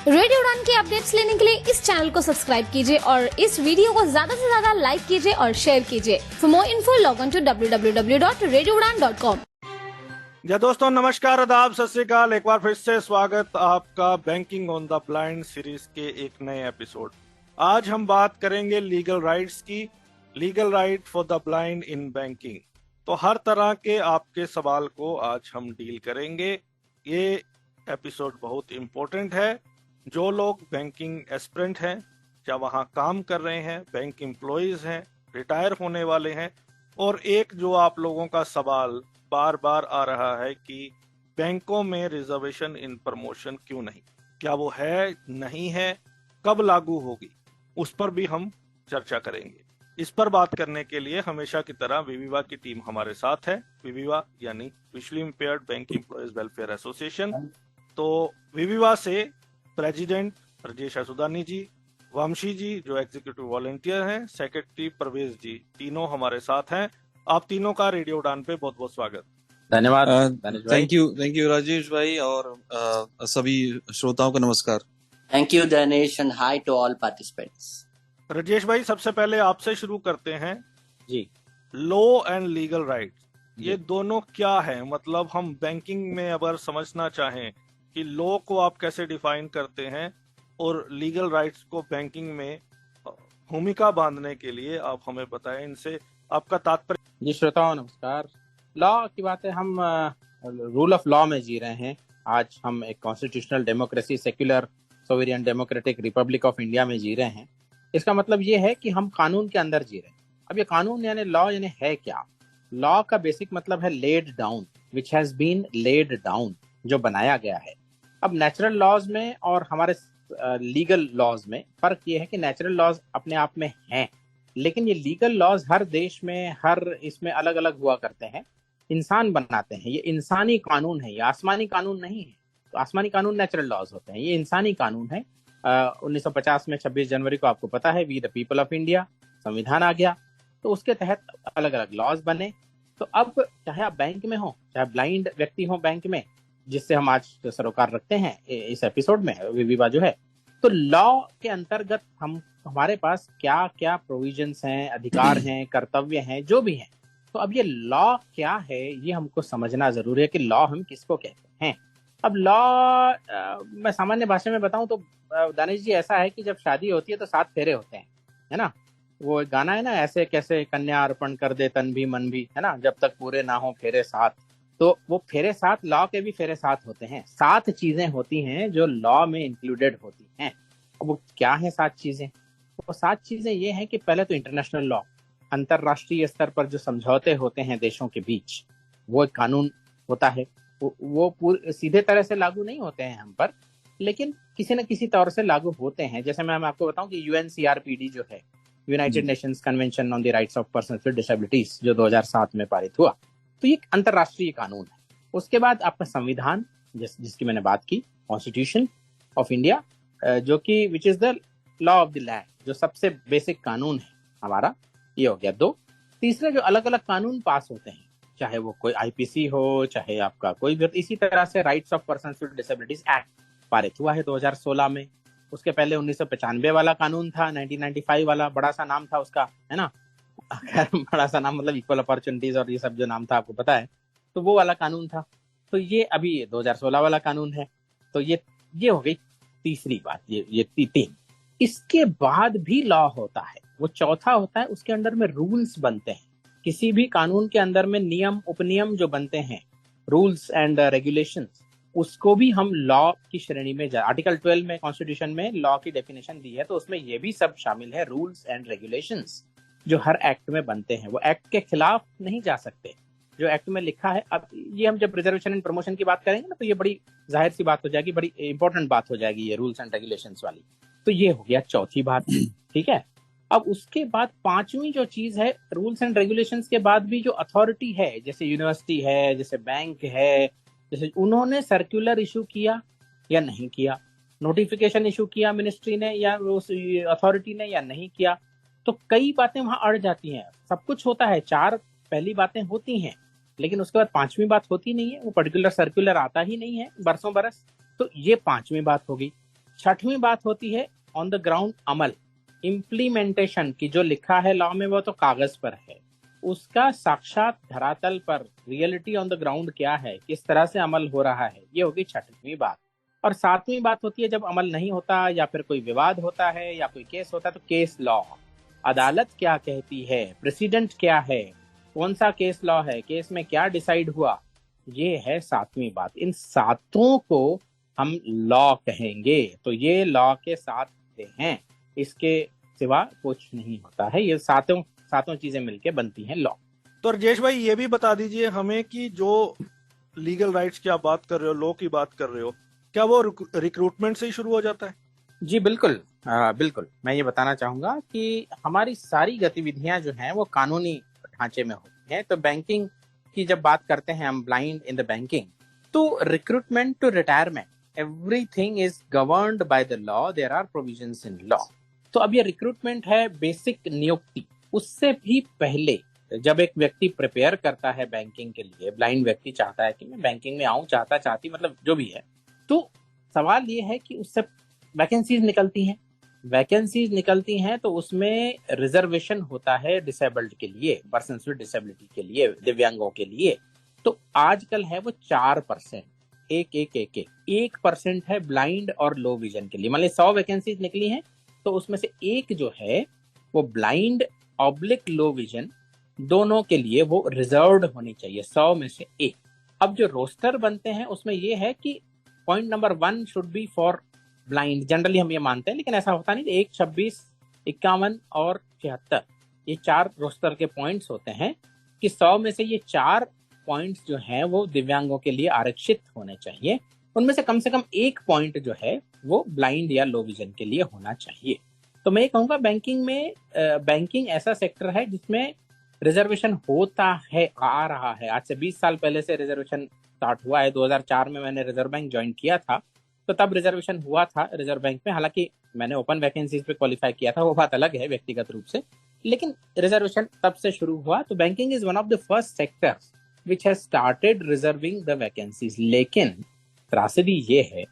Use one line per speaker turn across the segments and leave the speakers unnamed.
Radio उड़ान के updates लेने के लिए इस चैनल को सब्सक्राइब कीजिए और इस वीडियो को ज्यादा से ज्यादा लाइक कीजिए और शेयर कीजिए। For more info log on to www.radioudan.com।
या दोस्तों नमस्कार, आदाब, सत श्री अकाल। एक बार फिर से स्वागत आपका banking on the blind series के एक नए एपिसोड। आज हम बात करेंगे लीगल राइट्स की, legal right for the blind in banking. तो हर तरह के आपके सवाल को आज हम डील करेंगे। ये एपिसोड बहुत इम्पोर्टेंट है। जो लोग बैंकिंग एस्पिरेंट हैं या वहाँ काम कर रहे हैं, बैंक एम्प्लॉइज हैं, रिटायर होने वाले हैं, और एक जो आप लोगों का सवाल बार बार आ रहा है कि बैंकों में रिजर्वेशन इन प्रमोशन क्यों नहीं, क्या वो है, नहीं है, कब लागू होगी, उस पर भी हम चर्चा करेंगे। इस पर बात करने के लिए हमेशा की तरह विविवा की टीम हमारे साथ है। विविवा यानी visually impaired bank employees welfare association. तो विविवा से प्रेसिडेंट राजेश असुदानी जी, वंशी जी जो एग्जीक्यूटिव वॉलंटियर हैं, सेक्रेटरी परवेज जी, तीनों हमारे साथ हैं। आप तीनों का रेडियो उड़ान पे बहुत बहुत स्वागत।
धन्यवाद।
थैंक यू राजेश भाई, और सभी श्रोताओं को नमस्कार।
Thank you Danish and hi to all participants.
Rajesh भाई, सबसे पहले आपसे शुरू करते हैं
ji.
Law and legal rights, ये दोनों क्या है? मतलब हम बैंकिंग में अगर समझना चाहें कि लॉ को आप कैसे डिफाइन करते हैं और लीगल राइट्स को बैंकिंग में भूमिका बांधने के लिए आप हमें बताएं, इनसे आपका तात्पर्य।
जी श्रोताओं नमस्कार। लॉ की बात है, हम रूल ऑफ लॉ में जी रहे हैं। आज हम एक constitutional democracy, secular sovereign democratic Republic of India में जी रहे हैं। इसका मतलब ये है कि हम कानून के अंदर जी रहे हैं। अब ये कानून यानी लॉ यानी है क्या? लॉ का बेसिक मतलब है laid down, which has been laid down, जो बनाया गया है। अब नेचुरल लॉज में और हमारे लीगल लॉज में फर्क ये है कि नेचुरल लॉज अपने आप में हैं, लेकिन ये लीगल लॉज हर देश में, हर इसमें अलग अलग हुआ करते हैं। इंसान बनाते हैं, ये इंसानी कानून है, ये आसमानी कानून नहीं है। तो आसमानी कानून नेचुरल लॉज होते हैं, ये इंसानी कानून है। 1950 में 26 जनवरी को आपको पता है we the people of India संविधान आ गया, तो उसके तहत अलग अलग लॉज बने। तो अब चाहे आप बैंक में हो, चाहे ब्लाइंड व्यक्ति हो बैंक में, जिससे हम आज सरोकार रखते हैं इस एपिसोड में विविवा जो है, तो लॉ के अंतर्गत हमारे पास क्या क्या प्रोविजंस हैं, अधिकार हैं, कर्तव्य हैं, जो भी हैं। तो अब ये लॉ क्या है ये हमको समझना जरूरी है कि लॉ हम किसको कहते हैं। अब लॉ मैं सामान्य भाषा में बताऊं तो दानिश जी, ऐसा है कि जब शादी होती है तो 7 फेरे होते हैं, है ना। वो गाना है ना, ऐसे कैसे कन्या अर्पण कर दे तन भी मन भी, है ना, जब तक पूरे ना हो फेरे 7। तो वो फेरे 7 लॉ के भी फेरे 7 होते हैं। 7 चीजें होती हैं जो लॉ में इंक्लूडेड होती हैं। अब वो क्या है 7 चीजें? वो 7 चीजें ये हैं कि पहले तो इंटरनेशनल लॉ, अंतरराष्ट्रीय स्तर पर जो समझौते होते हैं देशों के बीच, वो एक कानून होता है। वो सीधे तरह से लागू नहीं होते हैं हम पर, लेकिन किसी न किसी तौर से लागू होते हैं। जैसे मैं आपको बताऊं कि UNCRPD जो है, United Nations convention on the rights of persons with disabilities, जो 2007 में पारित हुआ, तो ये अंतरराष्ट्रीय कानून है। उसके बाद आपका संविधान, जिसकी मैंने बात की, कॉन्स्टिट्यूशन ऑफ इंडिया, जो कि which is the law of the land, जो सबसे बेसिक कानून है हमारा, ये हो गया 2। तीसरे जो अलग अलग कानून पास होते हैं, चाहे वो कोई IPC हो, चाहे आपका कोई भी, इसी तरह से rights of persons with disabilities act पारित हुआ है 2016 में। उसके पहले 1995 वाला कानून था, 1995 वाला, बड़ा सा नाम था उसका, है ना, बड़ा सा नाम, मतलब इक्वल अपॉर्चुनिटीज और ये सब जो नाम था आपको पता है, तो वो वाला कानून था। तो ये अभी 2016 वाला कानून है। तो ये हो गई तीसरी बात, ये 3। इसके बाद भी लॉ होता है, वो चौथा होता है, उसके अंदर में रूल्स बनते हैं। किसी भी कानून के अंदर में नियम उपनियम जो बनते हैं, रूल्स एंड रेगुलेशंस, उसको भी हम लॉ की श्रेणी में आर्टिकल 12 में कॉन्स्टिट्यूशन में लॉ की डेफिनेशन दी है, तो उसमें ये भी सब शामिल है, रूल्स एंड रेगुलेशंस जो हर एक्ट में बनते हैं। वो एक्ट के खिलाफ नहीं जा सकते, जो एक्ट में लिखा है। अब ये हम जब रिजर्वेशन एंड प्रमोशन की बात करेंगे ना, तो ये बड़ी जाहिर सी बात हो जाएगी, बड़ी इंपॉर्टेंट बात हो जाएगी ये रूल्स एंड रेगुलेशंस वाली। तो ये हो गया चौथी बात, ठीक है। अब उसके बाद 5वीं जो चीज है, रूल्स एंड रेगुलेशंस के बाद भी जो अथॉरिटी है, जैसे यूनिवर्सिटी है, जैसे बैंक है, जैसे उन्होंने सर्कुलर इशू किया या नहीं किया, नोटिफिकेशन इशू किया मिनिस्ट्री ने या उस अथॉरिटी ने या नहीं किया, तो कई बातें वहां अड़ जाती हैं। सब कुछ होता है, 4 पहली बातें होती हैं, लेकिन उसके बाद 5वीं बात होती नहीं है, वो पर्टिकुलर सर्कुलर आता ही नहीं है बरसों बरस। तो ये 5वीं बात होगी। छठवीं बात होती है on the ground Amal, implementation की जो लिखा है लॉ में वो तो कागज पर है, उसका साक्षात धरातल पर रियलिटी ऑन द ग्राउंड क्या है, किस तरह से अमल हो रहा है, ये होगी छठवीं बात। और सातवीं बात होती है जब अमल नहीं होता या फिर कोई विवाद होता है या कोई केस होता है तो केस लॉ, अदालत क्या कहती है, प्रेसिडेंट क्या है, कौन सा केस लॉ है, केस में क्या डिसाइड हुआ, ये है सातवीं बात। इन सातों को हम लॉ कहेंगे। तो ये लॉ के साथ हैं, इसके सिवा कुछ नहीं होता है। ये सातों चीजें मिलके बनती हैं लॉ।
तो राजेश भाई ये भी बता दीजिए हमें कि जो लीगल राइट्स की आप बात कर रहे हो, लॉ की बात कर रहे हो, क्या वो रिक्रूटमेंट से ही शुरू हो जाता है?
जी बिल्कुल, बिल्कुल। मैं ये बताना चाहूंगा कि हमारी सारी गतिविधियां जो हैं वो कानूनी ढांचे में होती हैं। तो बैंकिंग की जब बात करते हैं हम, ब्लाइंड इन द बैंकिंग, तो recruitment to retirement everything is governed by the law, there are provisions in law. तो अब ये रिक्रूटमेंट है बेसिक नियुक्ति, उससे भी पहले जब एक व्यक्ति प्रिपेयर करता है बैंकिंग के लिए, ब्लाइंड व्यक्ति चाहता है कि मैं बैंकिंग में आऊं, चाहती मतलब जो भी है, तो सवाल ये है कि उससे वैकेंसीज निकलती हैं तो उसमें रिजर्वेशन होता है डिसेबल्ड के लिए, पर्सन विद डिसेबिलिटी के लिए, दिव्यांगों के लिए। तो आजकल है वो 4%, 1% है ब्लाइंड और लो विजन के लिए। मान ली 100 वैकेंसीज निकली हैं तो उसमें से एक जो है वो ब्लाइंड ऑब्लिक लो विजन, दोनों के लिए वो रिजर्व्ड होनी चाहिए, 100 में से एक। अब जो रोस्टर बनते हैं उसमें ये है कि point number 1 should be for blind, generally हम ये मानते हैं, लेकिन ऐसा होता नहीं। 1, 26, 51 और 76, ये 4 रोस्टर के पॉइंट्स होते हैं कि 100 में से ये 4 पॉइंट्स जो हैं वो दिव्यांगों के लिए आरक्षित होने चाहिए। उनमें से कम एक पॉइंट जो है वो ब्लाइंड या लो विजन के लिए होना चाहिए। तो मैं ये कहूँगा बैंकिंग ऐसा सेक्टर है जिसमें रिजर्वेशन होता है, आ रहा है। आज से 20 साल पहले से रिजर्वेशन स्टार्ट हुआ है। 2004 में मैंने रिजर्व बैंक ज्वाइन किया था, तो तब रिजर्वेशन हुआ था रिजर्व बैंक में। हालांकि मैंने ओपन वैकेंसीज पे क्वालिफाई किया था, वो बात अलग है व्यक्तिगत रूप से, लेकिन रिजर्वेशन तब से शुरू हुआ। तो banking is one of the first sectors which has started reserving the vacancies. लेकिन त्रासदी ये है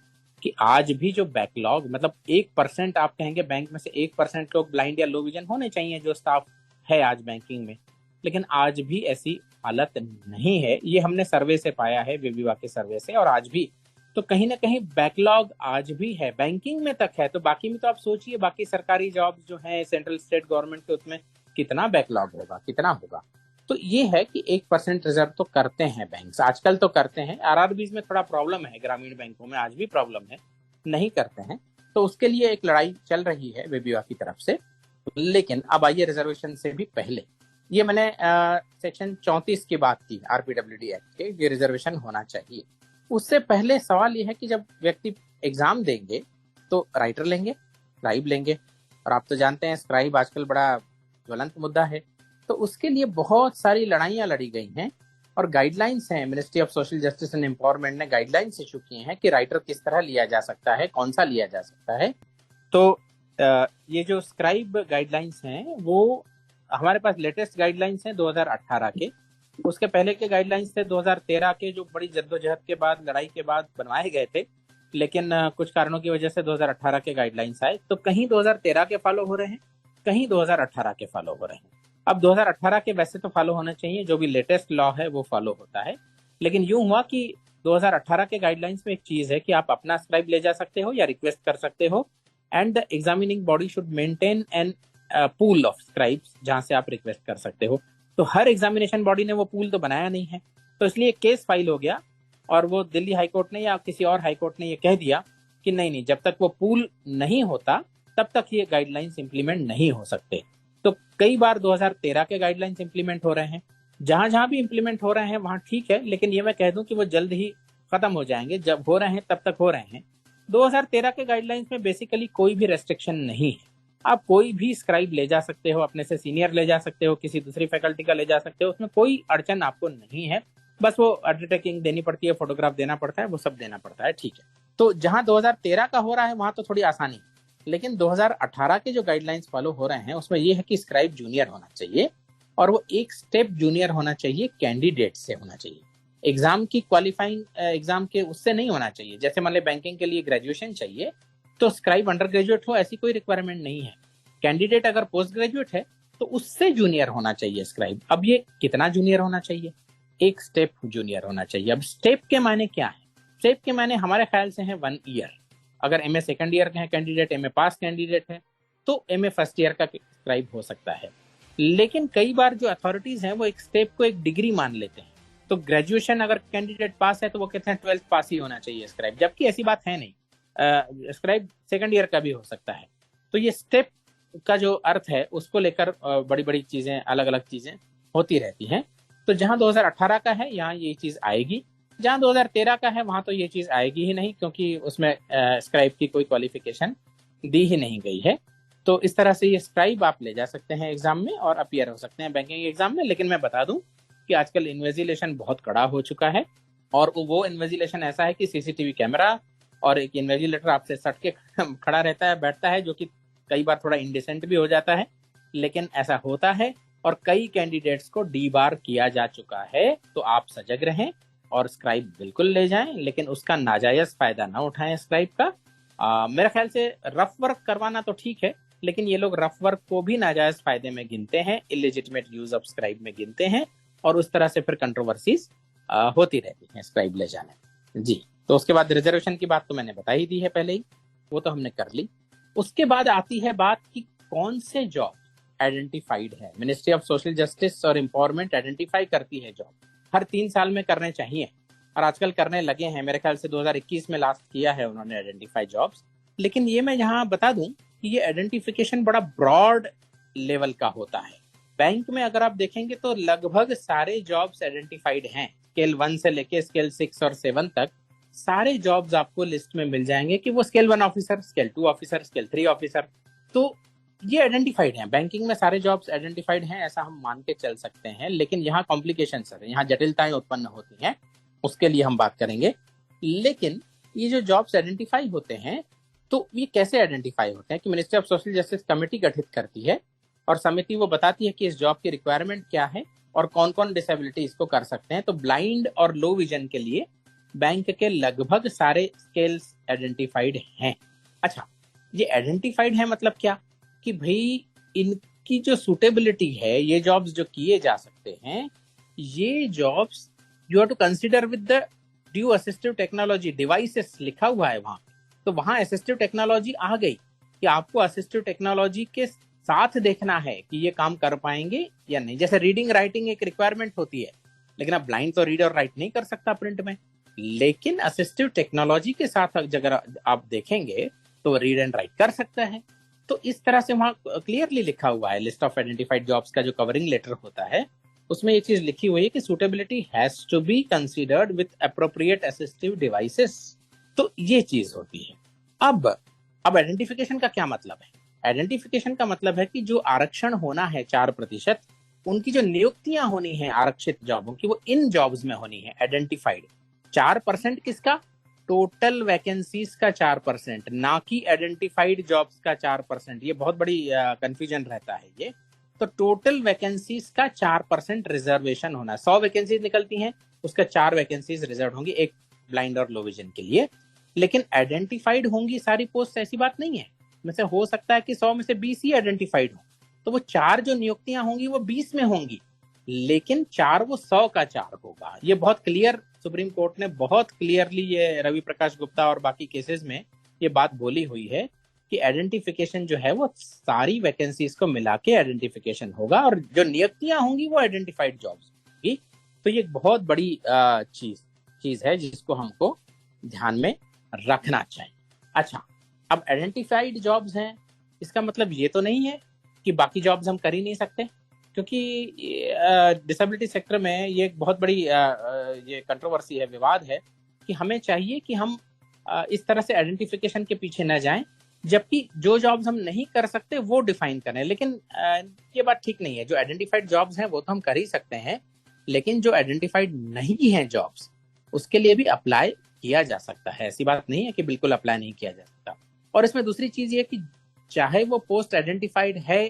कि आज भी जो बैकलॉग, मतलब 1% आप कहेंगे बैंक में से 1% लोग ब्लाइंड या लो विजन होने चाहिए जो स्टाफ है आज बैंकिंग में, लेकिन आज भी ऐसी हालत नहीं है। ये हमने सर्वे से पाया है, विभाग के सर्वे से। और आज भी तो कहीं ना कहीं बैकलॉग आज भी है, बैंकिंग में तक है। तो बाकी में तो आप सोचिए, बाकी सरकारी जॉब जो है सेंट्रल स्टेट गवर्नमेंट के, उसमें कितना बैकलॉग होगा, कितना होगा। तो ये है कि 1% रिजर्व तो करते हैं बैंक्स, आजकल तो करते हैं। आरआरबीज में थोड़ा प्रॉब्लम है, ग्रामीण बैंकों में आज भी प्रॉब्लम है, नहीं करते हैं। तो उसके लिए एक लड़ाई चल रही है विभाग की तरफ से। लेकिन अब आइए रिजर्वेशन से भी पहले, ये मैंने सेक्शन 34 की बात की आरपीडब्ल्यूडी एक्ट के, ये रिजर्वेशन होना चाहिए। उससे पहले सवाल ये है कि जब व्यक्ति एग्जाम देंगे तो राइटर लेंगे, स्क्राइब लेंगे, और आप तो जानते हैं स्क्राइब आजकल बड़ा ज्वलंत मुद्दा है। तो उसके लिए बहुत सारी लड़ाइयां लड़ी गई हैं और गाइडलाइंस हैं। Ministry of social justice and empowerment ने गाइडलाइंस इशू किए हैं कि राइटर किस तरह लिया जा सकता है, कौन सा लिया जा सकता है। तो ये जो स्क्राइब गाइडलाइंस हैं वो हमारे पास लेटेस्ट गाइडलाइंस हैं 2018 के। उसके पहले के गाइडलाइंस थे 2013 के, जो बड़ी जद्दोजहद के बाद, लड़ाई के बाद बनवाए गए थे, लेकिन कुछ कारणों की वजह से 2018 के गाइडलाइंस आए। तो कहीं 2013 के फॉलो हो रहे हैं, कहीं 2018 के फॉलो हो रहे हैं। अब 2018 के वैसे तो फॉलो होने चाहिए, जो भी लेटेस्ट लॉ है वो फॉलो होता है। लेकिन यूं हुआ कि 2018 के गाइडलाइंस में एक चीज है कि आप अपना स्क्राइब ले जा सकते हो या रिक्वेस्ट कर सकते हो, and the examining body should maintain an pool of scribes जहां से आप रिक्वेस्ट कर सकते हो। तो हर एग्जामिनेशन बॉडी ने वो पूल तो बनाया नहीं है, तो इसलिए केस फाइल हो गया और वो दिल्ली हाईकोर्ट ने या किसी और हाईकोर्ट ने ये कह दिया कि नहीं, जब तक वो पूल नहीं होता तब तक ये गाइडलाइंस इंप्लीमेंट नहीं हो सकते। तो कई बार 2013 के गाइडलाइंस इंप्लीमेंट हो रहे हैं, जहां भी इंप्लीमेंट हो रहे हैं वहां ठीक है, लेकिन ये मैं कह दूं कि वो जल्द ही खत्म हो जाएंगे। जब हो रहे हैं तब तक हो रहे हैं। 2013 के गाइडलाइंस में बेसिकली कोई भी रेस्ट्रिक्शन नहीं है। आप कोई भी स्क्राइब ले जा सकते हो, अपने से सीनियर ले जा सकते हो, किसी दूसरी फैकल्टी का ले जा सकते हो, उसमें कोई अड़चन आपको नहीं है। बस वो अंडरटेकिंग देनी पड़ती है, फोटोग्राफ देना पड़ता है, वो सब देना पड़ता है, ठीक है। तो जहां 2013 का हो रहा है वहां तो थोड़ी आसानी, लेकिन 2018 के जो गाइडलाइंस फॉलो हो रहे हैं उसमें ये है कि स्क्राइब जूनियर होना चाहिए, और वो एक स्टेप जूनियर होना चाहिए, कैंडिडेट से होना चाहिए। एग्जाम की क्वालिफाइंग एग्जाम के उससे नहीं होना चाहिए। जैसे मान ली बैंकिंग के लिए ग्रेजुएशन चाहिए, तो स्क्राइब अंडर ग्रेजुएट हो ऐसी कोई रिक्वायरमेंट नहीं है। कैंडिडेट अगर पोस्ट ग्रेजुएट है तो उससे जूनियर होना चाहिए स्क्राइब। अब ये कितना जूनियर होना चाहिए? एक स्टेप जूनियर होना चाहिए। अब स्टेप के माने क्या है? स्टेप के माने हमारे ख्याल से है 1 ईयर। अगर एमए सेकंड ईयर का है कैंडिडेट, एमए पास कैंडिडेट है, तो एमए फर्स्ट ईयर का स्क्राइब हो सकता है। लेकिन कई बार जो अथॉरिटीज हैं वो एक स्टेप को एक डिग्री मान लेते हैं। तो ग्रेजुएशन अगर कैंडिडेट पास है तो वो कहते हैं 12th पास ही होना चाहिए स्क्राइब, जबकि ऐसी बात है नहीं। स्क्राइब सेकंड ईयर का भी हो सकता है। तो ये स्टेप का जो अर्थ है उसको लेकर बड़ी बड़ी चीजें, अलग अलग चीजें होती रहती हैं। तो जहां 2018 का है यहाँ ये चीज आएगी, जहां 2013 का है वहां तो ये चीज आएगी ही नहीं, क्योंकि उसमें स्क्राइब की कोई क्वालिफिकेशन दी ही नहीं गई है। तो इस तरह से ये स्क्राइब आप ले जा सकते हैं एग्जाम में और अपीयर हो सकते हैं बैंकिंग एग्जाम में। लेकिन मैं बता दूं कि आजकल इन्वेजिलेशन बहुत कड़ा हो चुका है, और वो इन्वेजिलेशन ऐसा है कि सीसीटीवी कैमरा और एक इन्वेजिलेटर आपसे सट के खड़ा रहता है, बैठता है, जो कि कई बार थोड़ा इंडिसेंट भी हो जाता है, लेकिन ऐसा होता है और कई कैंडिडेट्स को डीबार किया जा चुका है। तो आप सजग रहें और स्क्राइब बिल्कुल ले जाएं, लेकिन उसका नाजायज फायदा ना उठाएं स्क्राइब का। मेरे ख्याल से रफ वर्क करवाना तो ठीक है, लेकिन ये लोग रफ वर्क को भी नाजायज फायदे में गिनते हैं, इलेजिटिमेट यूज ऑफ स्क्राइब में गिनते हैं, और उस तरह से फिर कंट्रोवर्सीज होती रहती हैं स्क्राइब ले जाने में। जी, तो उसके बाद रिजर्वेशन की बात तो मैंने बता ही दी है पहले ही, वो तो हमने कर ली। उसके बाद आती है बात कि कौन से जॉब आइडेंटिफाइड है। मिनिस्ट्री ऑफ सोशल जस्टिस और एम्पावरमेंट आइडेंटिफाई करती है जॉब, हर 3 साल में करने चाहिए, और आजकल करने लगे हैं। मेरे ख्याल से 2021 में लास्ट किया है उन्होंने आइडेंटिफाई जॉब्स। लेकिन ये मैं यहाँ बता दूं कि ये आइडेंटिफिकेशन बड़ा ब्रॉड लेवल का होता है। बैंक में अगर आप देखेंगे तो लगभग सारे जॉब्स आइडेंटिफाइड हैं, स्केल 1 से लेके स्केल 6 और 7 तक सारे जॉब्स आपको लिस्ट में मिल जाएंगे कि वो scale 1 officer, scale 2 officer, scale 3 officer, तो ये आइडेंटिफाइड हैं। बैंकिंग में सारे जॉब्स आइडेंटिफाइड हैं, ऐसा हम मान के चल सकते हैं। लेकिन यहाँ कॉम्प्लिकेशन है, यहाँ जटिलताएं उत्पन्न होती हैं, उसके लिए हम बात करेंगे। लेकिन ये जो जॉब्स आइडेंटिफाई होते हैं तो ये कैसे आइडेंटिफाई होते हैं कि ministry of social justice committee गठित करती है, और समिति वो बताती है कि इस जॉब की रिक्वायरमेंट क्या है और कौन कौन डिसेबिलिटी इसको कर सकते हैं। तो ब्लाइंड और लो विजन के लिए बैंक के लगभग सारे स्केल्स आइडेंटिफाइड हैं। अच्छा, ये आइडेंटिफाइड है मतलब क्या कि भाई इनकी जो सुटेबिलिटी है, ये जॉब्स जो किए जा सकते हैं, ये jobs you have to consider with the due assistive technology devices लिखा हुआ है वहां। तो वहां असिस्टिव टेक्नोलॉजी आ गई कि आपको असिस्टिव टेक्नोलॉजी के साथ देखना है कि ये काम कर पाएंगे या नहीं। जैसे रीडिंग राइटिंग एक रिक्वायरमेंट होती है, लेकिन आप ब्लाइंड तो रीड और राइट नहीं कर सकता प्रिंट में, लेकिन असिस्टिव टेक्नोलॉजी के साथ अगर आप देखेंगे तो रीड एंड राइट कर सकता है। तो इस तरह से वहां क्लियरली लिखा हुआ है, लिस्ट ऑफ आइडेंटिफाइड जॉब्स का जो कवरिंग लेटर होता है उसमें ये चीज लिखी हुई है कि suitability has to be considered with appropriate assistive devices. तो ये चीज होती है। अब आइडेंटिफिकेशन का क्या मतलब है? आइडेंटिफिकेशन का मतलब है कि जो आरक्षण होना है 4%, उनकी जो नियुक्तियां होनी है आरक्षित जॉबों की, वो इन जॉब्स में होनी है आइडेंटिफाइड। 4% किसका? टोटल वैकेंसीज का 4%, ना कि आइडेंटिफाइड जॉब्स का 4%। ये बहुत बड़ी कंफ्यूजन रहता है ये। तो टोटल वैकेंसीज का 4% रिजर्वेशन होना है। 100 वैकेंसीज निकलती हैं, उसका 4 वैकेंसीज रिजर्व होंगी, एक ब्लाइंड और लो विजन के लिए। लेकिन आइडेंटिफाइड होंगी सारी पोस्ट, ऐसी बात नहीं है। में से हो सकता है कि 100 में से 20 ही आइडेंटिफाइड हो, तो वो 4 जो नियुक्तियां होंगी वो 20 में होंगी, लेकिन 4 वो 100 का 4 होगा। ये बहुत क्लियर, सुप्रीम कोर्ट ने बहुत क्लियरली ये रवि प्रकाश गुप्ता और बाकी केसेस में ये बात बोली हुई है कि आइडेंटिफिकेशन जो है वो सारी वैकेंसीज को मिला के आइडेंटिफिकेशन होगा, और जो नियुक्तियां होंगी वो आइडेंटिफाइड जॉब्स होंगी। तो ये बहुत बड़ी चीज है जिसको हमको ध्यान में रखना चाहिए। अच्छा, अब आइडेंटिफाइड जॉब्स हैं, इसका मतलब ये तो नहीं है कि बाकी जॉब्स हम कर ही नहीं सकते, क्योंकि डिसेबिलिटी सेक्टर में ये एक बहुत बड़ी ये कंट्रोवर्सी है, विवाद है कि हमें चाहिए कि हम इस तरह से आइडेंटिफिकेशन के पीछे न जाएं, जबकि जो जॉब्स हम नहीं कर सकते वो डिफाइन करें। लेकिन ये बात ठीक नहीं है। जो आइडेंटिफाइड जॉब्स हैं वो तो हम कर ही सकते हैं, लेकिन जो आइडेंटिफाइड नहीं है जॉब्स, उसके लिए भी अप्लाई किया जा सकता है। ऐसी बात नहीं है कि बिल्कुल अप्लाई नहीं किया जा सकता। और इसमें दूसरी चीज ये कि चाहे वो पोस्ट आइडेंटिफाइड है,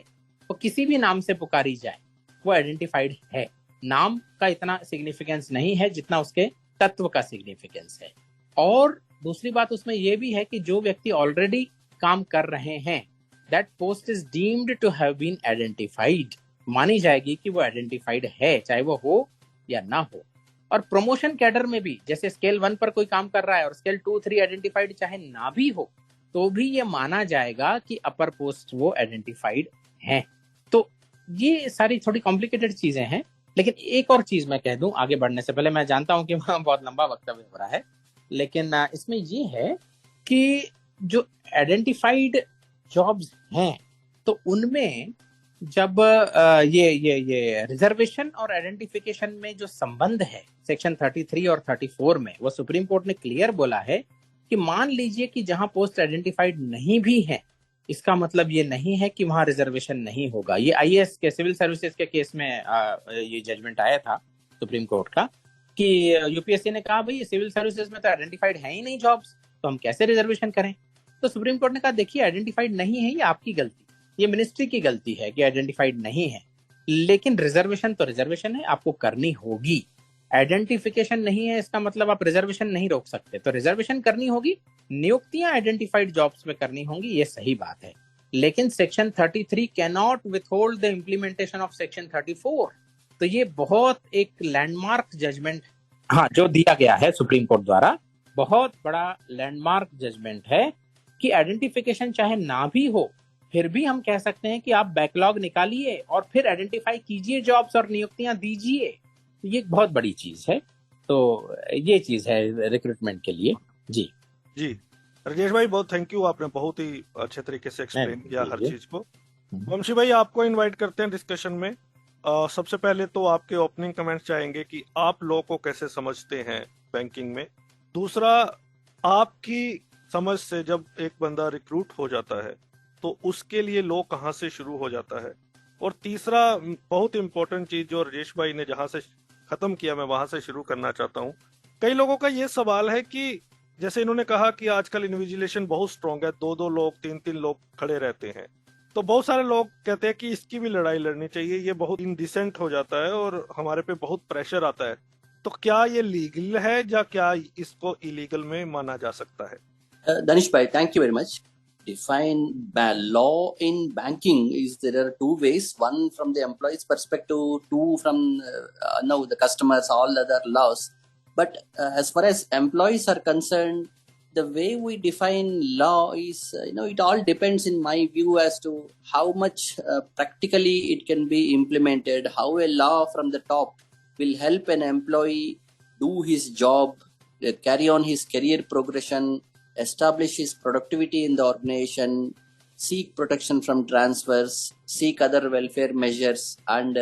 वो किसी भी नाम से पुकारी जाए, वो आइडेंटिफाइड है। नाम का इतना सिग्निफिकेंस नहीं है जितना उसके तत्व का सिग्निफिकेंस है। और दूसरी बात उसमें यह भी है कि जो व्यक्ति ऑलरेडी काम कर रहे हैं, that post is deemed to have been identified, मानी जाएगी कि वो आइडेंटिफाइड है, चाहे वो हो या ना हो। और प्रमोशन कैडर में भी जैसे स्केल 1 पर कोई काम कर रहा है और स्केल 2, 3 आइडेंटिफाइड चाहे ना भी हो, तो भी ये माना जाएगा कि अपर पोस्ट वो आइडेंटिफाइड हैं। तो ये सारी थोड़ी कॉम्प्लिकेटेड चीजें हैं। लेकिन एक और चीज मैं कह दूं आगे बढ़ने से पहले, मैं जानता हूं कि वहां बहुत लंबा वक्तव्य हो रहा है, लेकिन इसमें ये है कि जो आइडेंटिफाइड जॉब्स हैं तो उनमें जब ये रिजर्वेशन और आइडेंटिफिकेशन में जो संबंध है सेक्शन 33 और 34 में, वो सुप्रीम कोर्ट ने क्लियर बोला है कि मान लीजिए कि जहां पोस्ट आइडेंटिफाइड नहीं भी है, इसका मतलब ये नहीं है कि वहां रिजर्वेशन नहीं होगा। ये आईएएस के सिविल सर्विसेज के केस में ये जजमेंट आया था सुप्रीम कोर्ट का कि यूपीएससी ने कहा भाई सिविल सर्विसेज में तो आइडेंटिफाइड है ही नहीं जॉब्स, तो हम कैसे रिजर्वेशन करें। तो सुप्रीम कोर्ट ने कहा देखिए आइडेंटिफाइड नहीं है, ये आपकी गलती, ये मिनिस्ट्री की गलती है कि आइडेंटिफाइड नहीं है, लेकिन रिजर्वेशन तो रिजर्वेशन है, आपको करनी होगी। आइडेंटिफिकेशन नहीं है इसका मतलब आप रिजर्वेशन नहीं रोक सकते, तो रिजर्वेशन करनी होगी, नियुक्तियां आइडेंटिफाइड जॉब्स में करनी होंगी, ये सही बात है। लेकिन section 33 can not withhold the implementation of section 34। तो ये बहुत एक लैंडमार्क जजमेंट जो दिया गया है सुप्रीम कोर्ट द्वारा, बहुत बड़ा लैंडमार्क जजमेंट है कि आइडेंटिफिकेशन चाहे ना भी हो, फिर भी हम कह सकते हैं कि आप बैकलॉग निकालिए और फिर आइडेंटिफाई कीजिए जॉब्स और नियुक्तियां दीजिए। ये एक बहुत बड़ी चीज है। तो ये चीज है रिक्रूटमेंट के लिए। जी
राजेश भाई, बहुत थैंक यू, आपने बहुत ही अच्छे तरीके से एक्सप्लेन किया हर चीज को। वंशी भाई, आपको इनवाइट करते हैं डिस्कशन में। सबसे पहले तो आपके ओपनिंग कमेंट्स चाहेंगे कि आप लॉ को कैसे समझते हैं बैंकिंग में। दूसरा, आपकी समझ से जब एक बंदा रिक्रूट हो जाता है तो उसके लिए लॉ कहाँ से शुरू हो जाता है। और तीसरा बहुत इंपॉर्टेंट चीज जो राजेश भाई ने जहां से खत्म किया, मैं वहां से शुरू करना चाहता हूँ। कई लोगों का ये सवाल है कि जैसे इन्होंने कहा कि आजकल इन्विजिलेशन बहुत स्ट्रांग है, 2-2 लोग 3-3 लोग खड़े रहते हैं, तो बहुत सारे लोग कहते हैं कि इसकी भी लड़ाई लड़नी चाहिए, ये बहुत इनडिसेंट हो जाता है और हमारे पे बहुत प्रेशर आता है। तो क्या ये लीगल है या क्या इसको इलीगल में माना जा सकता है?
Danish bhai, thank you very much. Define law in banking is there are two ways. One from the employee's perspective, two from now the customers, all other laws. But as far as employees are concerned, the way we define law is, it all depends in my view as to how much practically it can be implemented, how a law from the top will help an employee do his job, carry on his career progression, establish his productivity in the organization, seek protection from transfers, seek other welfare measures, and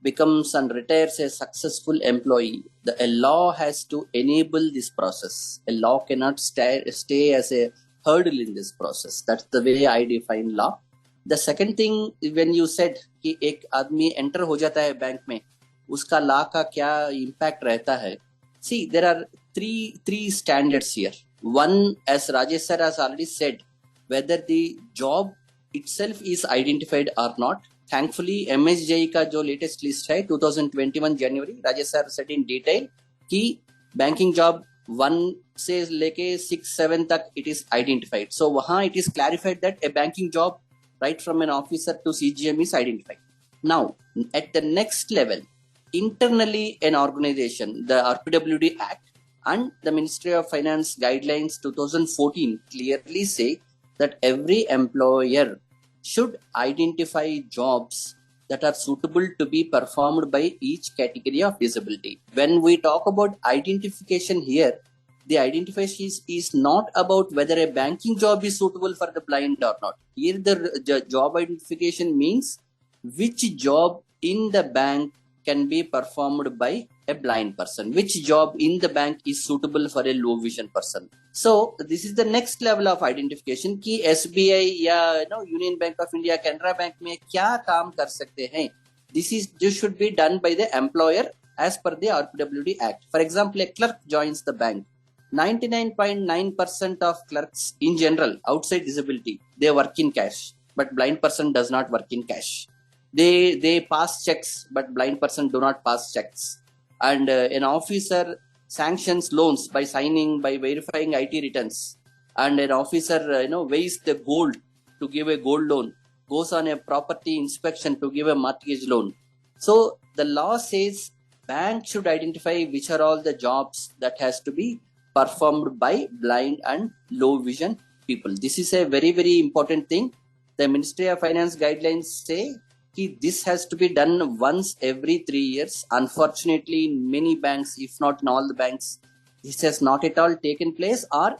becomes and retires a successful employee. A law has to enable this process. A law cannot stay as a hurdle in this process. That's the way I define law. The second thing, when you said कि एक आदमी enter हो जाता है bank में, उसका law का क्या impact रहता है? See, there are three standards here. One, as Rajesh sir has already said, whether the job itself is identified or not. Thankfully, MSJI का जो latest list है 2021 January, Rajesh sir said in detail कि banking job 1 से लेके 6-7 तक it is identified. So वहाँ it is clarified that a banking job right from an officer to CGM is identified. Now, at the next level, internally an organization, the RPWD Act and the Ministry of Finance Guidelines 2014 clearly say that every employer should identify jobs that are suitable to be performed by each category of disability. When we talk about identification here, the identification is not about whether a banking job is suitable for the blind or not. Here the job identification means which job in the bank can be performed by a blind person, which job in the bank is suitable for a low vision person. So this is the next level of identification कि SBI या Union Bank of India, Canara Bank में क्या काम कर सकते हैं. This should be done by the employer as per the RPWD Act. For example, a clerk joins the bank. 99.9% of clerks in general outside disability, they work in cash, but blind person does not work in cash. They pass checks, but blind person do not pass checks. And an officer sanctions loans by signing, by verifying IT returns. and an officer weighs the gold to give a gold loan, goes on a property inspection to give a mortgage loan. So the law says bank should identify which are all the jobs that has to be performed by blind and low vision people. This is a very, very important thing. The Ministry of Finance guidelines say this has to be done once every 3 years. Unfortunately, in many banks, if not in all the banks, this has not at all taken place or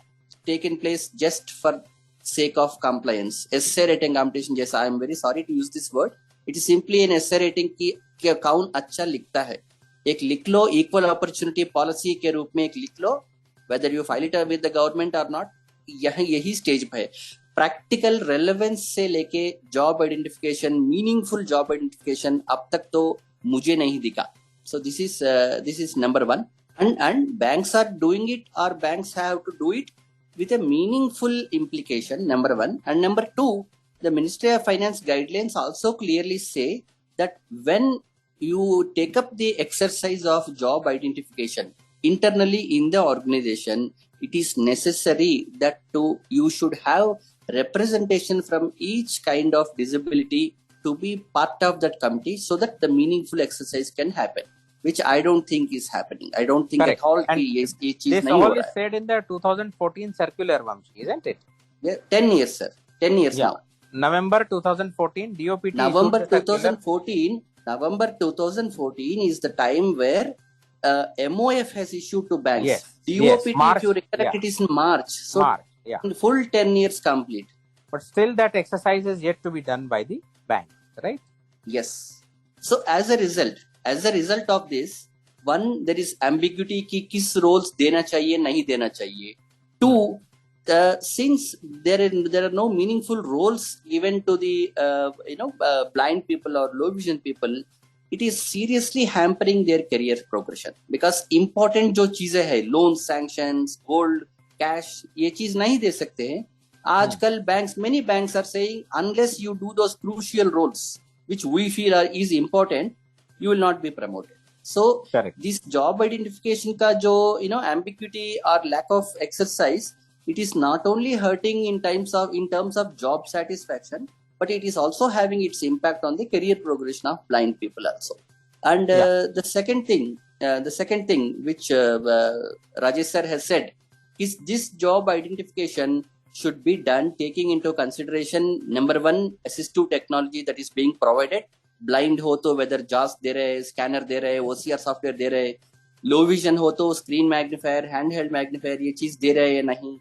taken place just for sake of compliance. Essay rating competition, yes, I am very sorry to use this word. It is simply an essay rating की कौन अच्छा लिखता है. एक लिख लो, equal opportunity policy के रूप में एक लिख लो, whether you file it with the government or not, यही स्टेज पे है. प्रैक्टिकल रेलेवेंस से लेके job identification, meaningful job identification अब तक तो मुझे नहीं दिखा. So this is number one. and banks are doing it, or banks have to do it with a meaningful implication, number one. And number two, the Ministry of Finance guidelines also clearly say that when you take up the exercise of job identification internally in the organization, it is necessary that you should have representation from each kind of disability to be part of that committee, so that the meaningful exercise can happen, which I don't think is happening. I don't think
Correct.
at all.
This all is said in the 2014 circular, Vamshi, isn't it?
Yeah, 10 years, sir. 10 years
Yeah.
now.
November 2014, DOPT
November
issued the circular.
2014 is the time where MOF has issued to banks.
Yes,
DOPT,
yes, March,
if you recollect,
yeah.
it is in March. So
March, yeah.
full 10 years complete.
But still that exercise is yet to be done by the bank, right?
Yes. So as a result of this, one, there is ambiguity कि किस roles देना चाहिए, नहीं देना चाहिए. Two, since there are no meaningful roles given to the blind people or low vision people, it is seriously hampering their career progression. Because important जो चीजें है, loan sanctions, gold, cash, ये चीज नहीं दे सकते हैं. आजकल many banks are saying unless you do those crucial roles which we feel is important, you will not be promoted. So
Correct.
this job identification ka jo ambiguity or lack of exercise, it is not only hurting in terms of job satisfaction, but it is also having its impact on the career progression of blind people also. And the second thing which Rajesh sir has said is this job identification should be done taking into consideration, number one, assistive technology that is being provided. Blind हो तो whether JAWS दे रहे, scanner दे रहे, OCR software दे रहे, low vision हो तो screen magnifier, handheld magnifier, ये चीज दे रहे या नहीं,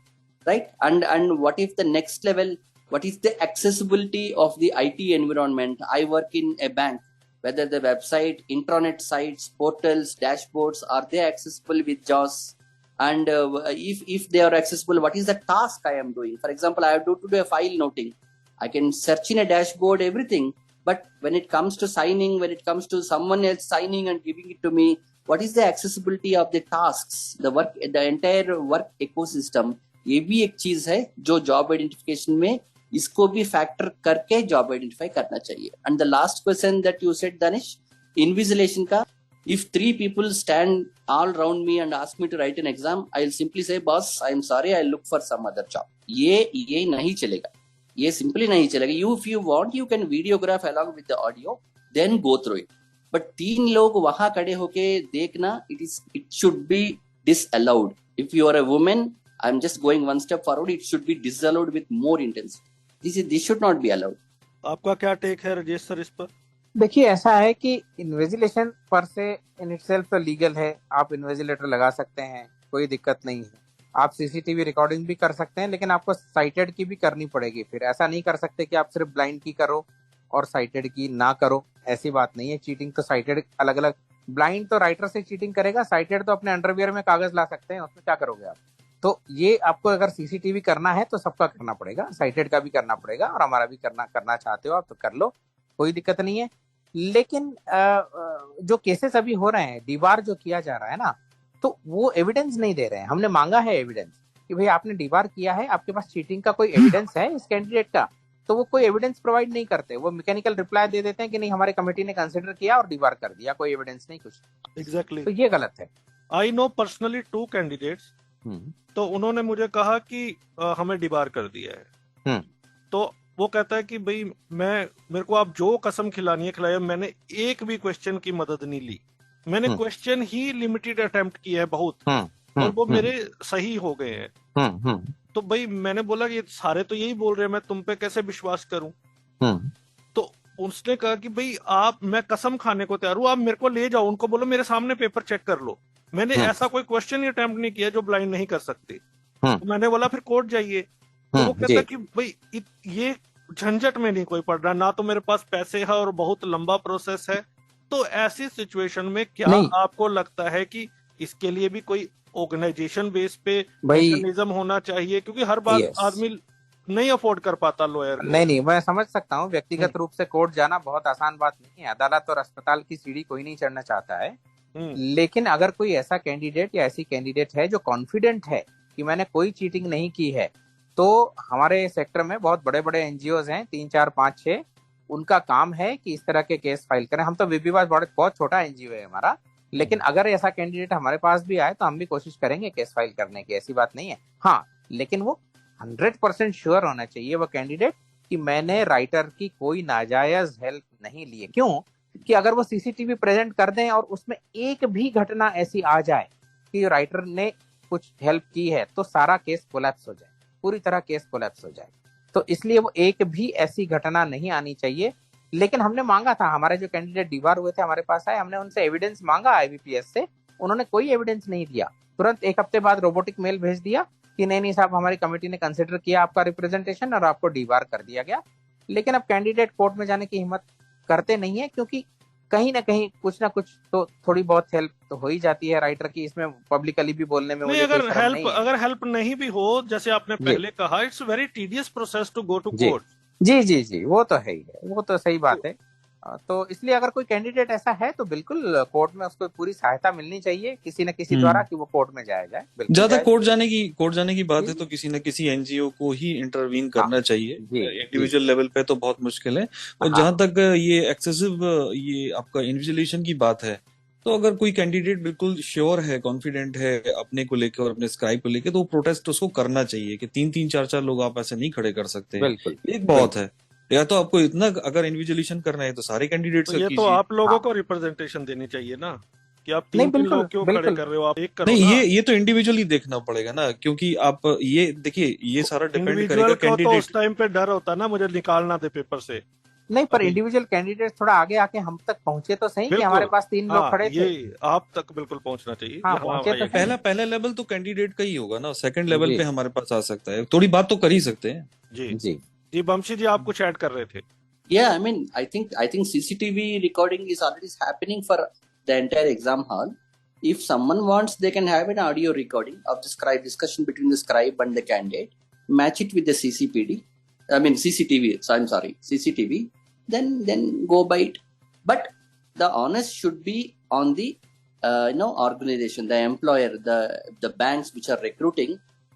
right? And what if the next level, what is the accessibility of the IT environment? I work in a bank, whether the website, intranet sites, portals, dashboards, are they accessible with JAWS? And if they are accessible, what is the task I am doing? For example, I have to do a file noting. I can search in a dashboard everything, but when it comes to signing, when it comes to someone else signing and giving it to me, what is the accessibility of the tasks, the entire work ecosystem? ये भी एक चीज है जो job identification में इसको भी factor करके जॉब आइडेंटिफाई करना चाहिए. And the last question that you said Danish, invigilation का, if 3 people stand all around me and ask me to write an exam, I'll simply say, boss, I'm sorry, I'll look for some other job. ये नहीं चलेगा, ये simply नहीं चलेगा. If you want, you can videograph along with the audio, then go through it. But 3 लोग वहां खड़े होके देखना, it should be disallowed. If you are a woman, I'm just going one step forward, it should be disallowed with more intensity. This should not be allowed.
आपका क्या take है Rajesh sir इस पर?
देखिए, ऐसा है कि इन्विजिलेशन पर से इन इटसेल्फ तो लीगल है. आप इन्विजिलेटर लगा सकते हैं, कोई दिक्कत नहीं है. आप सीसीटीवी रिकॉर्डिंग भी कर सकते हैं, लेकिन आपको साइटेड की भी करनी पड़ेगी. फिर ऐसा नहीं कर सकते कि आप सिर्फ ब्लाइंड की करो और साइटेड की ना करो. ऐसी बात नहीं है. चीटिंग तो साइटेड अलग अलग. ब्लाइंड तो राइटर से चीटिंग करेगा, साइटेड तो अपने अंडरवियर में कागज ला सकते हैं, उसमें क्या करोगे आप? तो ये आपको अगर सीसीटीवी करना है तो सबका करना पड़ेगा, साइटेड का भी करना पड़ेगा, और हमारा भी करना चाहते हो आप तो कर लो, कोई दिक्कत नहीं है. लेकिन जो केसेस अभी हो रहे हैं, डीबार जो किया जा रहा है ना, तो वो एविडेंस नहीं दे रहे हैं. हमने मांगा है एविडेंस कि भाई आपने डीबार किया है, आपके पास चीटिंग का कोई एविडेंस है इस कैंडिडेट का, तो वो कोई एविडेंस प्रोवाइड नहीं करते. वो मैकेनिकल रिप्लाई दे देते हैं कि नहीं, हमारे कमेटी ने कंसिडर किया और डीबार कर दिया, कोई एविडेंस नहीं, कुछ.
एग्जैक्टली.
तो ये गलत है.
I know personally 2 candidates तो उन्होंने मुझे कहा कि हमें डिबार कर दिया है। तो वो कहता है कि भाई मेरे को आप जो कसम खिलानी है खिलाइए, मैंने एक भी क्वेश्चन की मदद नहीं ली, मैंने क्वेश्चन ही लिमिटेड अटेम्प्ट किया है बहुत, और वो मेरे सही हो गए हैं। तो भाई मैंने बोला कि सारे तो यही बोल रहे हैं, मैं तुम पे कैसे विश्वास करूं? तो उसने कहा कि भाई मैं कसम खाने को तैयार हूं, आप मेरे को ले जाओ, उनको बोलो मेरे सामने पेपर चेक कर लो, मैंने ऐसा कोई क्वेश्चन ही अटेम्प्ट नहीं किया जो ब्लाइंड नहीं कर सकते। तो मैंने बोला फिर कोर्ट जाइए। तो वो कहता कि भाई ये झंझट में नहीं कोई पड़ रहा, ना तो मेरे पास पैसे है और बहुत लंबा प्रोसेस है। तो ऐसी सिचुएशन में क्या आपको लगता है कि इसके लिए भी कोई ऑर्गेनाइजेशन बेस पे मैकेनिज्म होना चाहिए? क्योंकि हर बार आदमी नहीं अफोर्ड कर पाता लॉयर।
नहीं, मैं समझ सकता हूँ, व्यक्तिगत रूप से कोर्ट जाना बहुत आसान बात नहीं है। अदालत और अस्पताल की सीढ़ी कोई नहीं चढ़ना चाहता है। लेकिन अगर कोई ऐसा कैंडिडेट या ऐसी कैंडिडेट है जो कॉन्फिडेंट है कि मैंने कोई चीटिंग नहीं की है, तो हमारे सेक्टर में बहुत बड़े बड़े एनजीओज हैं, 3, 4, 5, 6, उनका काम है कि इस तरह के केस फाइल करें। हम तो विविवाद बहुत छोटा एनजीओ है हमारा, लेकिन अगर ऐसा कैंडिडेट हमारे पास भी आए तो हम भी कोशिश करेंगे केस फाइल करने की, ऐसी बात नहीं है। हाँ, लेकिन वो 100% श्योर होना चाहिए वो कैंडिडेट कि मैंने राइटर की कोई नाजायज हेल्प नहीं ली है। क्यों कि अगर वो सीसीटीवी प्रेजेंट कर दें और उसमें एक भी घटना ऐसी आ जाए कि राइटर ने कुछ हेल्प की है, तो सारा केस कोलैप्स हो जाए, पूरी तरह केस कोलैप्स हो जाए। तो इसलिए वो एक भी ऐसी घटना नहीं आनी चाहिए। लेकिन हमने मांगा था, हमारे जो कैंडिडेट डिबार हुए थे हमारे पास आए, हमने उनसे एविडेंस मांगा आईबीपीएस से, उन्होंने कोई एविडेंस नहीं दिया। तुरंत 1 हफ्ते बाद रोबोटिक मेल भेज दिया कि नहीं साहब, हमारी कमेटी ने कंसिडर किया आपका रिप्रेजेंटेशन और आपको डिबार कर दिया गया। लेकिन अब कैंडिडेट कोर्ट में जाने की हिम्मत करते नहीं है, क्योंकि कहीं ना कहीं कुछ ना कुछ तो थोड़ी बहुत हेल्प तो हो ही जाती है राइटर की, इसमें पब्लिकली भी बोलने में।
नहीं, अगर हेल्प नहीं भी हो, जैसे आपने पहले कहा, it's very tedious process to go to court.
जी, वो तो है ही है, वो तो सही बात है। तो इसलिए अगर कोई कैंडिडेट ऐसा है तो बिल्कुल कोर्ट में उसको पूरी सहायता मिलनी चाहिए किसी न किसी द्वारा कि वो कोर्ट में जाया जाए।
ज्यादा कोर्ट जाने की बात है तो किसी न किसी एनजीओ को ही इंटरवीन करना चाहिए। इंडिविजुअल लेवल पे तो बहुत मुश्किल है। और जहां तक ये एक्सेसिव ये आपका इन्विजिलेशन की बात है, तो अगर कोई कैंडिडेट बिल्कुल श्योर है, कॉन्फिडेंट है अपने को लेकर और अपने स्क्राइब को लेकर, तो वो प्रोटेस्ट उसको करना चाहिए कि 3-3, 4-4 लोग आप ऐसे नहीं खड़े कर सकते।
बिल्कुल,
एक बहुत है। या तो आपको इतना अगर इन्विजिलेशन करना है तो सारे कैंडिडेट्स
तो ये तो आप लोगों को रिप्रेजेंटेशन देनी चाहिए ना, कि आप 3 लोग क्यों खड़े कर रहे हो, आप एक करो
नहीं
ना।
ये तो इंडिविजुअली देखना पड़ेगा ना, क्योंकि आप ये देखिए, ये सारा डिपेंड करेगा कैंडिडेट।
तो उस टाइम पे डर होता ना, मुझे निकालना दे पेपर से।
नहीं, पर इंडिविजुअल कैंडिडेट थोड़ा आगे आके हम तक पहुंचे तो सही कि हमारे पास 3 लोग खड़े थे।
ये आप तक बिल्कुल पहुंचना चाहिए।
तो
पहला लेवल तो कैंडिडेट का ही होगा ना, सेकंड लेवल पे हमारे पास आ सकता है, थोड़ी बात तो कर ही सकते हैं।
जी बमशी जी, आप कुछ ऐड कर रहे थे?
Yeah, I mean, I think CCTV recording is already happening for the entire exam hall. If someone wants, they can have an audio recording of the scribe discussion between the scribe and the candidate, match it with the CCTV. So I'm sorry, CCTV. Then go by it. But the onus should be on the organization, the employer, the banks which are recruiting.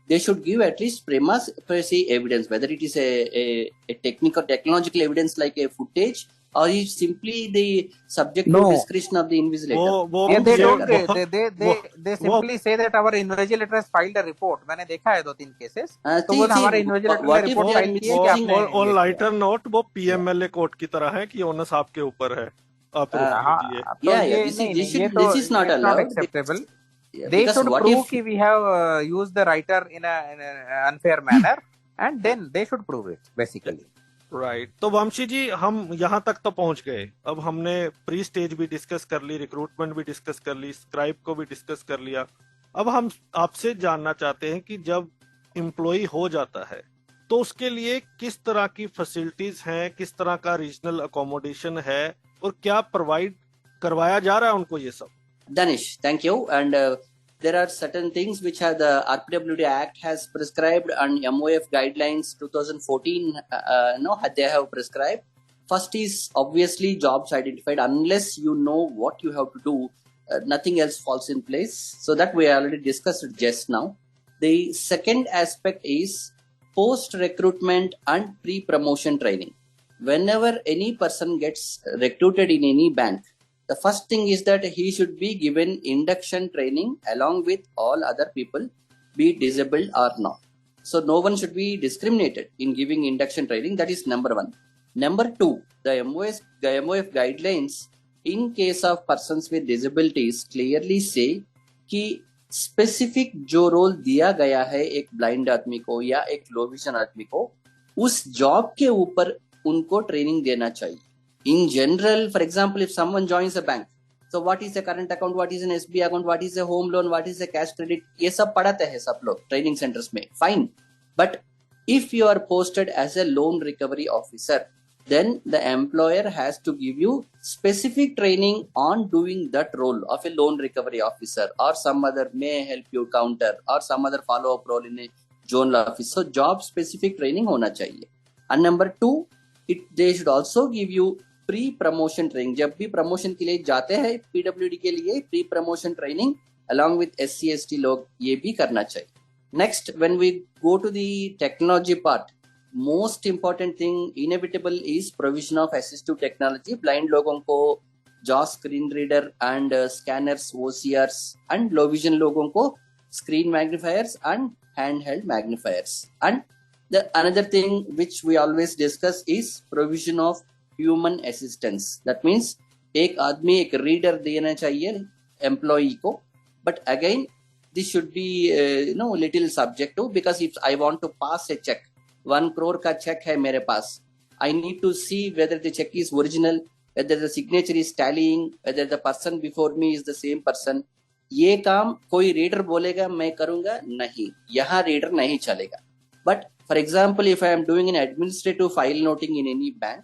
They should give at least prima facie evidence, whether it is a technological evidence like a footage, or is simply the subject to discretion of the invigilator.
They simply say that our invigilator has filed a report. मैंने देखा है 2-3 cases, तो वो हमारे invigilator ने report file की है कि आपने
ऑन लाइटर नोट वो पीएमएलए कोर्ट की तरह है कि ओनस आपके ऊपर है, आप
this is not allowed.
Acceptable. They should prove कि we have used the writer in an unfair manner, and then they should prove it basically.
Right. तो वंशी जी, हम यहाँ तक तो पहुंच गए। अब हमने प्री स्टेज भी डिस्कस कर ली, रिक्रूटमेंट भी डिस्कस कर ली, स्क्राइब को भी डिस्कस कर लिया। अब हम आपसे जानना चाहते हैं कि जब एम्प्लॉय हो जाता है तो उसके लिए किस तरह की फैसिलिटीज हैं, किस तरह का रीजनल अकोमोडेशन है, और क्या प्रोवाइड करवाया जा रहा है उनको ये सब?
Danish, thank you. And there are certain things which the RPWD Act has prescribed, and MOF guidelines 2014 they have prescribed. First is obviously jobs identified. Unless you know what you have to do, nothing else falls in place. So that we already discussed just now. The second aspect is post-recruitment and pre-promotion training. Whenever any person gets recruited in any bank, the first thing is that he should be given induction training along with all other people be disabled or not. So no one should be discriminated in giving induction training. That is number one. Number two, the MOF guidelines in case of persons with disabilities clearly say कि specific जो role दिया गया है एक blind आदमी को या एक लो विजन आदमी को, उस जॉब के ऊपर उनको ट्रेनिंग देना चाहिए. In general, for example, if someone joins a bank, so what is a current account, what is an SB account, what is a home loan, what is a cash credit, ये सब पढ़ाते हैं सब लोग training centres में, fine. But if you are posted as a loan recovery officer, then the employer has to give you specific training on doing that role of a loan recovery officer or some other may help you counter or some other follow up role in a zonal office. So job specific training होना चाहिए. And number two, they should also give you pre promotion training. जब भी promotion के लिए जाते हैं PWD के लिए, pre promotion training along with SC ST लोग ये भी करना चाहिए. Next, when we go to the technology part, most important thing inevitable is provision of assistive technology. blind लोगों को JAWS screen reader and scanners, OCRs, and low vision लोगों को screen magnifiers and handheld magnifiers. And the another thing which we always discuss is provision of human assistance. That means एक आदमी एक reader देना चाहिए employee को, but again this should be little subjective, because if I want to pass a cheque, 1 crore का cheque है मेरे पास, I need to see whether the cheque is original, whether the signature is tallying, whether the person before me is the same person. ये काम कोई reader बोलेगा मैं करूंगा, नहीं, यहाँ रीडर नहीं चलेगा. But for example, if I am doing an administrative file noting in any bank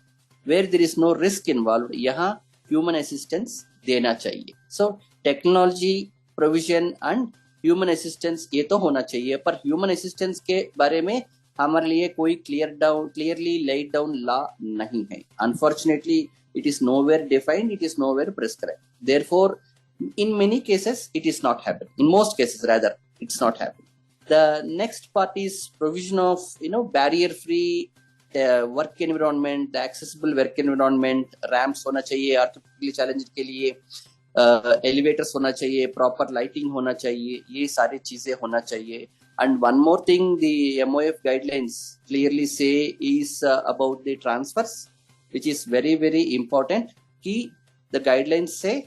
where there is no risk involved, यहाँ human assistance देना चाहिए. So technology provision and human assistance ये तो होना चाहिए, पर human assistance के बारे में हमारे लिए कोई clearly laid down law नहीं है. Unfortunately, it is nowhere defined, it is nowhere prescribed. Therefore, in many cases, it is not happening. In most cases, rather, it's not happening. The next part is provision of barrier-free work environment, the accessible work environment. Ramps होना चाहिए artificially challenge के लिए, elevators होना चाहिए, proper lighting होना चाहिए, ये सारी चीजें होना चाहिए. And one more thing the MOF guidelines clearly से is about the transfers, which is very very important, कि द गाइडलाइंस से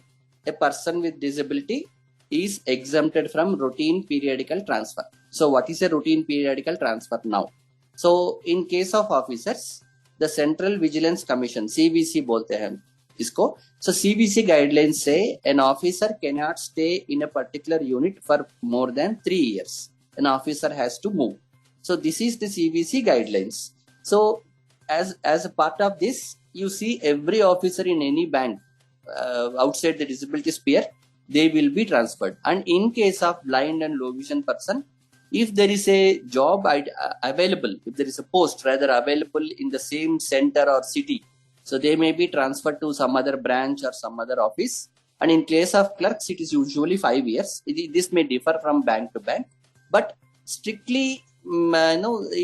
a person with disability is exempted from routine periodical transfer. So what is a routine periodical transfer now? So in case of officers, the Central Vigilance Commission, CVC बोलते हैं इसको. So CVC guidelines say an officer cannot stay in a particular unit for more than 3 years. An officer has to move. So this is the CVC guidelines. So as a part of this, you see every officer in any bank outside the disability sphere, they will be transferred. And in case of blind and low vision person, if there is a job available, if there is a post rather available in the same center or city, so they may be transferred to some other branch or some other office. And in case of clerks, it is usually 5 years. This may differ from bank to bank, but strictly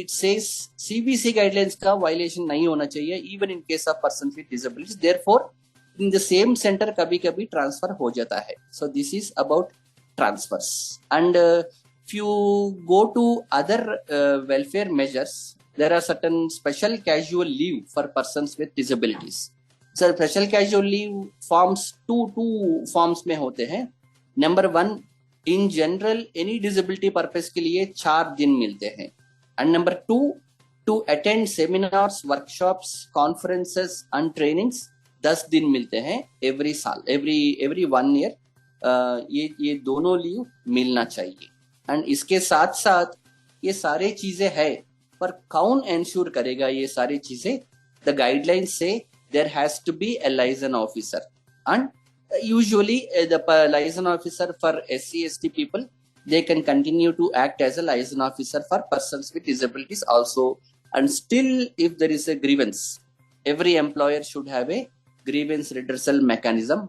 it says CBC guidelines का violation नहीं होना चाहिए even in case of persons with disabilities. Therefore, in the same center कभी-कभी transfer हो जाता है. So this is about transfers. And if you go to other welfare measures, there are certain special casual leave for persons with disabilities. So special casual leave forms two forms में होते हैं. Number 1, in general any disability purpose के लिए 4 दिन मिलते हैं. And number 2, to attend seminars, workshops, conferences and trainings 10 दिन मिलते हैं every साल, every 1 year. ये दोनों लीव मिलना चाहिए. एंड इसके साथ साथ ये सारे चीजें है, पर कौन एंश्योर करेगा ये सारी चीजें? द गाइडलाइन से there has to be a licence officer, and usually the licence officer for SC ST people, they can continue to act as a liaison officer for persons with disabilities also. And still, if there is a grievance, every employer should have a grievance redressal mechanism.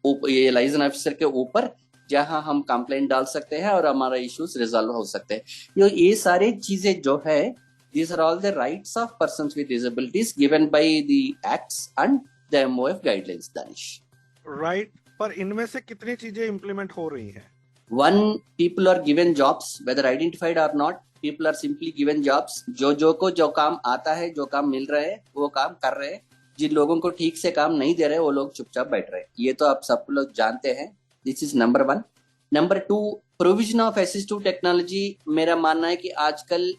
ये licence officer के ऊपर जहां हम complaint डाल सकते हैं और हमारा इश्यूज रिजॉल्व हो सकते हैं. ये सारी चीजें जो है, these are all the rights of persons with disabilities given by the acts and the MOF guidelines. Danish.
Right. पर इनमें से कितनी चीजें इम्प्लीमेंट हो रही हैं?
One, people are given jobs, whether identified or not. People are simply given jobs. जो को जो काम आता है, जो काम मिल रहे हैं, वो काम कर रहे हैं. जिन लोगों को ठीक से काम नहीं दे रहे, वो लोग चुपचाप बैठ रहे हैं. ये तो आप सब लोग जानते हैं. This is number one. Number two, provision of assistive technology. मेरा मानना है कि आजकल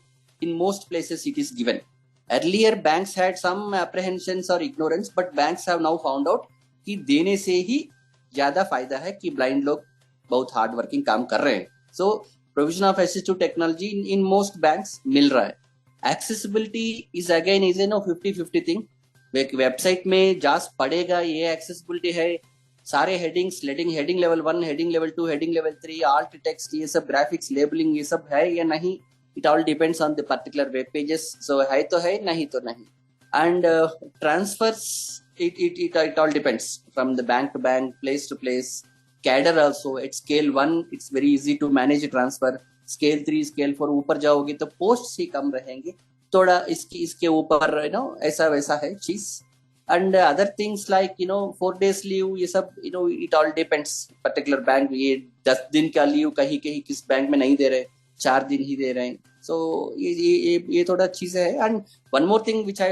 in most places it is given. Earlier banks had some apprehensions or ignorance, but banks have now found out कि देने से ही ज्यादा फायदा है कि ब्लाइंड लोग बहुत हार्ड वर्किंग काम कर रहे हैं. So provision of assistive technology in most banks मिल रहा है. Accessibility is again is 50-50 thing. Website में जास पड़ेगा ये एक्सेसिबिलिटी है. सारे headings, heading level 1, heading level 2, heading level 3, alt text, ये सब ग्राफिक्स, लेबलिंग, ये सब है या नहीं. It all depends on the particular web pages. So है तो है, नहीं तो नहीं. And transfers, it all depends from the bank to bank, place to place. Cadre also at scale 1 it's very easy to manage a transfer. Scale 3, scale 4 ऊपर जाओगे तो post ही कम रहेंगे. थोड़ा इसके ऊपर ऐसा वैसा है चीज. And other things like 4 days leave, ये सब it all depends particular bank. ये 10 दिन का लीव कहीं किस बैंक में नहीं दे रहे, 4 दिन ही दे रहे हैं. So ये थोड़ा चीज है. And one more thing which I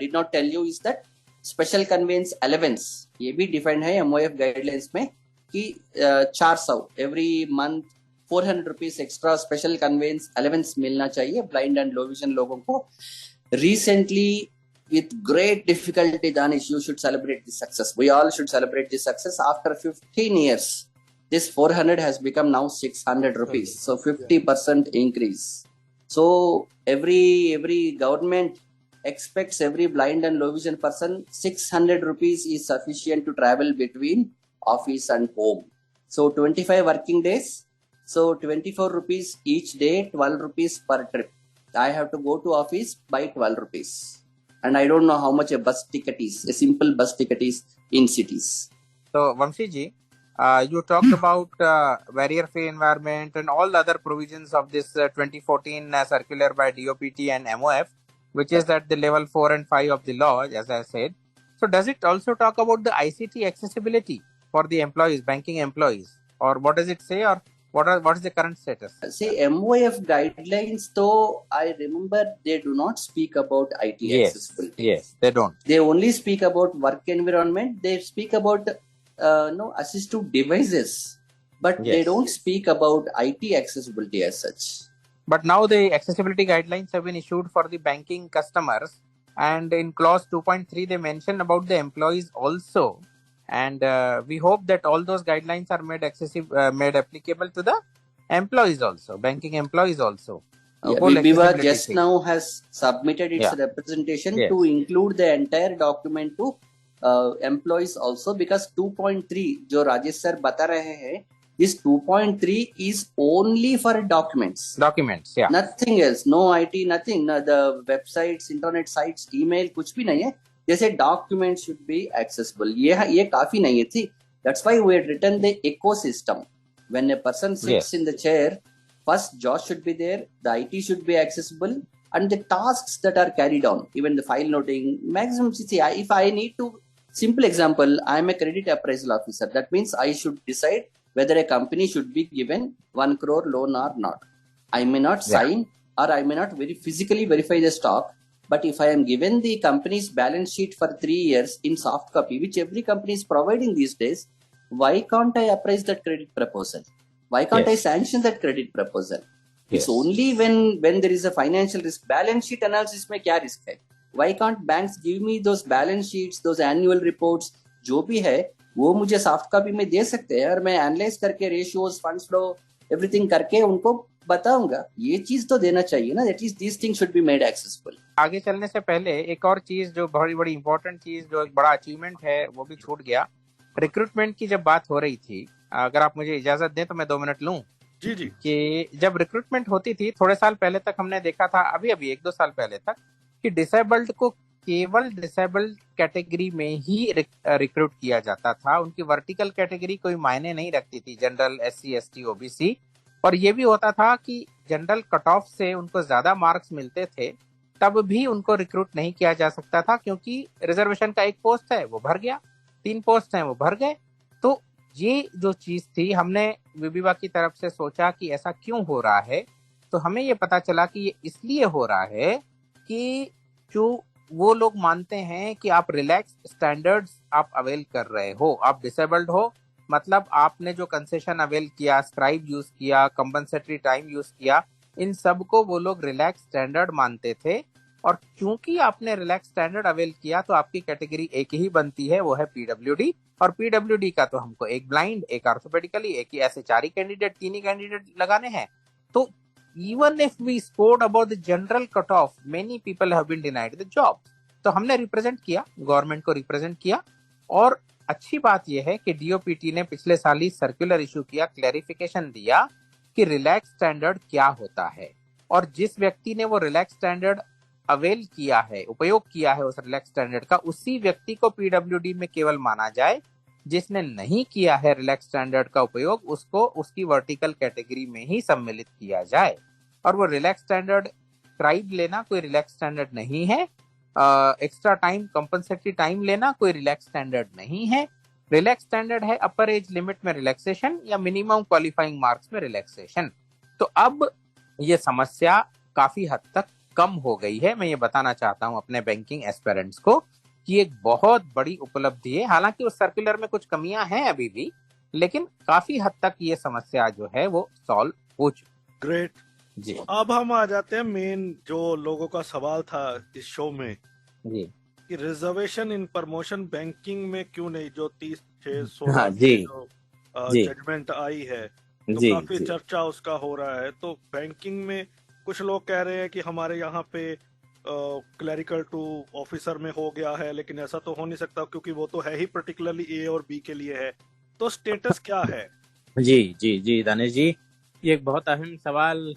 did not tell you is that special conveyance allowance ये भी डिफाइंड है MOF गाइडलाइंस में कि 400 every month 400 rupees extra special conveyance allowance मिलना चाहिए ब्लाइंड एंड लो विजन लोगों को. Recently with great difficulty, Danish, you should celebrate this success. We all should celebrate this success. After 15 years, this 400 has become now 600 rupees. So 50% increase. So every government expects every blind and low vision person 600 rupees is sufficient to travel between office and home. So 25 working days. So 24 rupees each day, 12 rupees per trip. I have to go to office by 12 rupees. And I don't know how much a bus ticket is, a simple bus ticket is in cities.
So Vamshi ji, you talked about barrier-free environment and all the other provisions of this 2014 circular by DOPT and MOF, which is at the level 4 and 5 of the law, as I said. So does it also talk about the ICT accessibility for the employees, banking employees, or what does it say, or what is the current status?
See, MOF guidelines, though I remember they do not speak about IT accessibility.
Yes, they don't.
They only speak about work environment. They speak about assistive devices, but they don't speak about IT accessibility as such.
But now the accessibility guidelines have been issued for the banking customers, and in clause 2.3 they mention about the employees also, and we hope that all those guidelines are made made applicable to the employees also, banking employees also.
Viva just now has submitted its representation to include the entire document to employees also, because 2.3 जो Rajesh sir बता रहे हैं, this 2.3 is only for documents.
Documents, yeah.
Nothing else, no IT, nothing. No, the websites, internet sites, email, कुछ भी नहीं है. जैसे documents should be accessible. ये काफी नहीं है थी. That's why we had written the ecosystem. When a person sits in the chair, first JAWS should be there, the IT should be accessible, and the tasks that are carried on, even the file noting, maximum. See, if I need to, simple example, I am a credit appraisal officer. That means I should decide whether a company should be given 1 crore loan or not. I may not sign or I may not physically verify the stock, but if I am given the company's balance sheet for 3 years in soft copy, which every company is providing these days, why can't I appraise that credit proposal? Why can't I sanction that credit proposal? It's only when there is a financial risk. Balance sheet analysis में क्या risk है? Why can't banks give me those balance sheets, those annual reports, जो भी है वो मुझे soft copy में दे सकते हैं और मैं एनालाइज करके रेशियोज, फंड्स फ्लो, एवरीथिंग करके उनको बताऊंगा. ये चीज तो देना चाहिए ना. At least this thing should be made accessible.
आगे चलने से पहले एक और चीज जो बड़ी इंपॉर्टेंट चीज, जो एक बड़ा अचीवमेंट है, वो भी छूट गया. रिक्रूटमेंट की जब बात हो रही थी, अगर आप मुझे इजाजत दें तो मैं 2 मिनट लूं.
जी.
कि जब रिक्रूटमेंट होती थी थोड़े साल पहले तक, हमने देखा था, अभी 1-2 साल पहले तक, कि डिसेबल्ड को केवल डिसेबल्ड कैटेगरी में ही रिक्रूट किया जाता था. उनकी वर्टिकल कैटेगरी कोई मायने नहीं रखती थी, जनरल, SC, ST, OBC. और ये भी होता था कि जनरल कट ऑफ से उनको ज्यादा मार्क्स मिलते थे, तब भी उनको रिक्रूट नहीं किया जा सकता था, क्योंकि रिजर्वेशन का 1 पोस्ट है वो भर गया, 3 पोस्ट हैं वो भर गए. तो ये जो चीज थी, हमने विभिवा की तरफ से सोचा कि ऐसा क्यों हो रहा है, तो हमें ये पता चला कि ये इसलिए हो रहा है कि जो वो लोग मानते हैं कि आप रिलैक्स स्टैंडर्ड्स आप अवेल कर रहे हो, आप डिसेबल्ड हो, मतलब आपने जो कंसेशन अवेल किया, स्क्राइब यूज किया, कंपनसेटरी टाइम यूज किया, इन सब को वो लोग रिलैक्स स्टैंडर्ड मानते थे। और क्योंकि आपने रिलैक्स स्टैंडर्ड अवेल किया तो आपकी कैटेगरी एक ही बनती है, वो है पीडब्ल्यूडी। और पीडब्ल्यूडी का तो हमको एक ब्लाइंड, एक ऑर्थोपेडिकली, एक ही, ऐसे 4 ही कैंडिडेट, 3 ही कैंडिडेट लगाने हैं। तो even if we scored about the general cutoff, many people have been denied the job. तो हमने रिप्रेजेंट किया, गवर्नमेंट को रिप्रेजेंट किया। और अच्छी बात यह है कि डीओपीटी ने पिछले साल ही सर्कुलर इशू किया, क्लैरिफिकेशन दिया कि रिलैक्स स्टैंडर्ड क्या होता है, और जिस व्यक्ति ने वो रिलैक्स स्टैंडर्ड अवेल किया है, उपयोग किया है उस रिलैक्स स्टैंडर्ड का, उसी व्यक्ति को पीडब्ल्यूडी में केवल माना जाए। जिसने नहीं किया है रिलैक्स स्टैंडर्ड का उपयोग, उसको उसकी वर्टिकल कैटेगरी में ही सम्मिलित किया जाए। और वो रिलैक्स स्टैंडर्ड स्क्राइब लेना कोई रिलैक्स स्टैंडर्ड नहीं है, एक्स्ट्रा टाइम कंपनसेटरी टाइम लेना कोई रिलैक्स स्टैंडर्ड नहीं है। रिलैक्स स्टैंडर्ड है अपर एज लिमिट में रिलैक्सेशन या मिनिमम क्वालिफाइंग मार्क्स में रिलैक्सेशन। तो अब ये समस्या काफी हद तक कम हो गई है। मैं ये बताना चाहता हूं अपने बैंकिंग एस्पिरेंट्स को कि एक बहुत बड़ी उपलब्धि है। हालांकि उस सर्कुलर में कुछ कमियां हैं अभी भी, लेकिन काफी हद तक ये समस्या जो है वो सॉल्व हो चुकी।
ग्रेट
जी।
अब हम आ जाते हैं मेन जो लोगों का सवाल था इस शो में
जी
कि रिजर्वेशन इन प्रमोशन बैंकिंग में क्यों नहीं, जो 30/6/16
हाँ, जी,
जो
जी,
जजमेंट आई है, तो
जी,
काफी
जी,
चर्चा उसका हो रहा है। तो बैंकिंग में कुछ लोग कह रहे हैं कि हमारे यहाँ पे क्लरिकल टू ऑफिसर में हो गया है, लेकिन ऐसा तो हो नहीं सकता क्योंकि वो तो है ही पर्टिकुलरली ए और बी के लिए है। तो स्टेटस क्या है?
जी, जी, जी, दानिश जी, ये एक बहुत अहम सवाल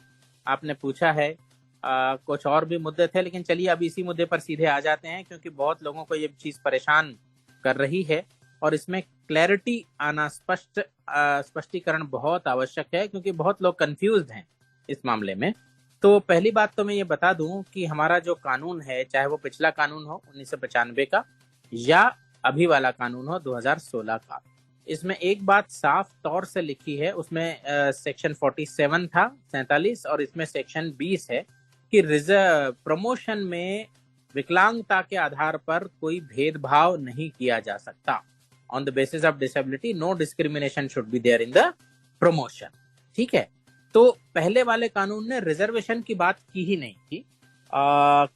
आपने पूछा है। कुछ और भी मुद्दे थे, लेकिन चलिए अब इसी मुद्दे पर सीधे आ जाते हैं, क्योंकि बहुत लोगों को ये चीज परेशान कर रही है और इसमें क्लैरिटी आना, स्पष्टीकरण बहुत आवश्यक है, क्योंकि बहुत लोग कंफ्यूज्ड हैं इस मामले में। तो पहली बात तो मैं ये बता दूं कि हमारा जो कानून है, चाहे वो पिछला कानून हो 1995 का या अभी वाला कानून हो 2016 का, इसमें एक बात साफ तौर से लिखी है। उसमें सेक्शन 47 था, 47, और इसमें सेक्शन 20 है कि प्रमोशन में विकलांगता के आधार पर कोई भेदभाव नहीं किया जा सकता। On the basis of disability no discrimination should be there in the promotion. ठीक है, तो पहले वाले कानून ने रिजर्वेशन की बात की ही नहीं थी।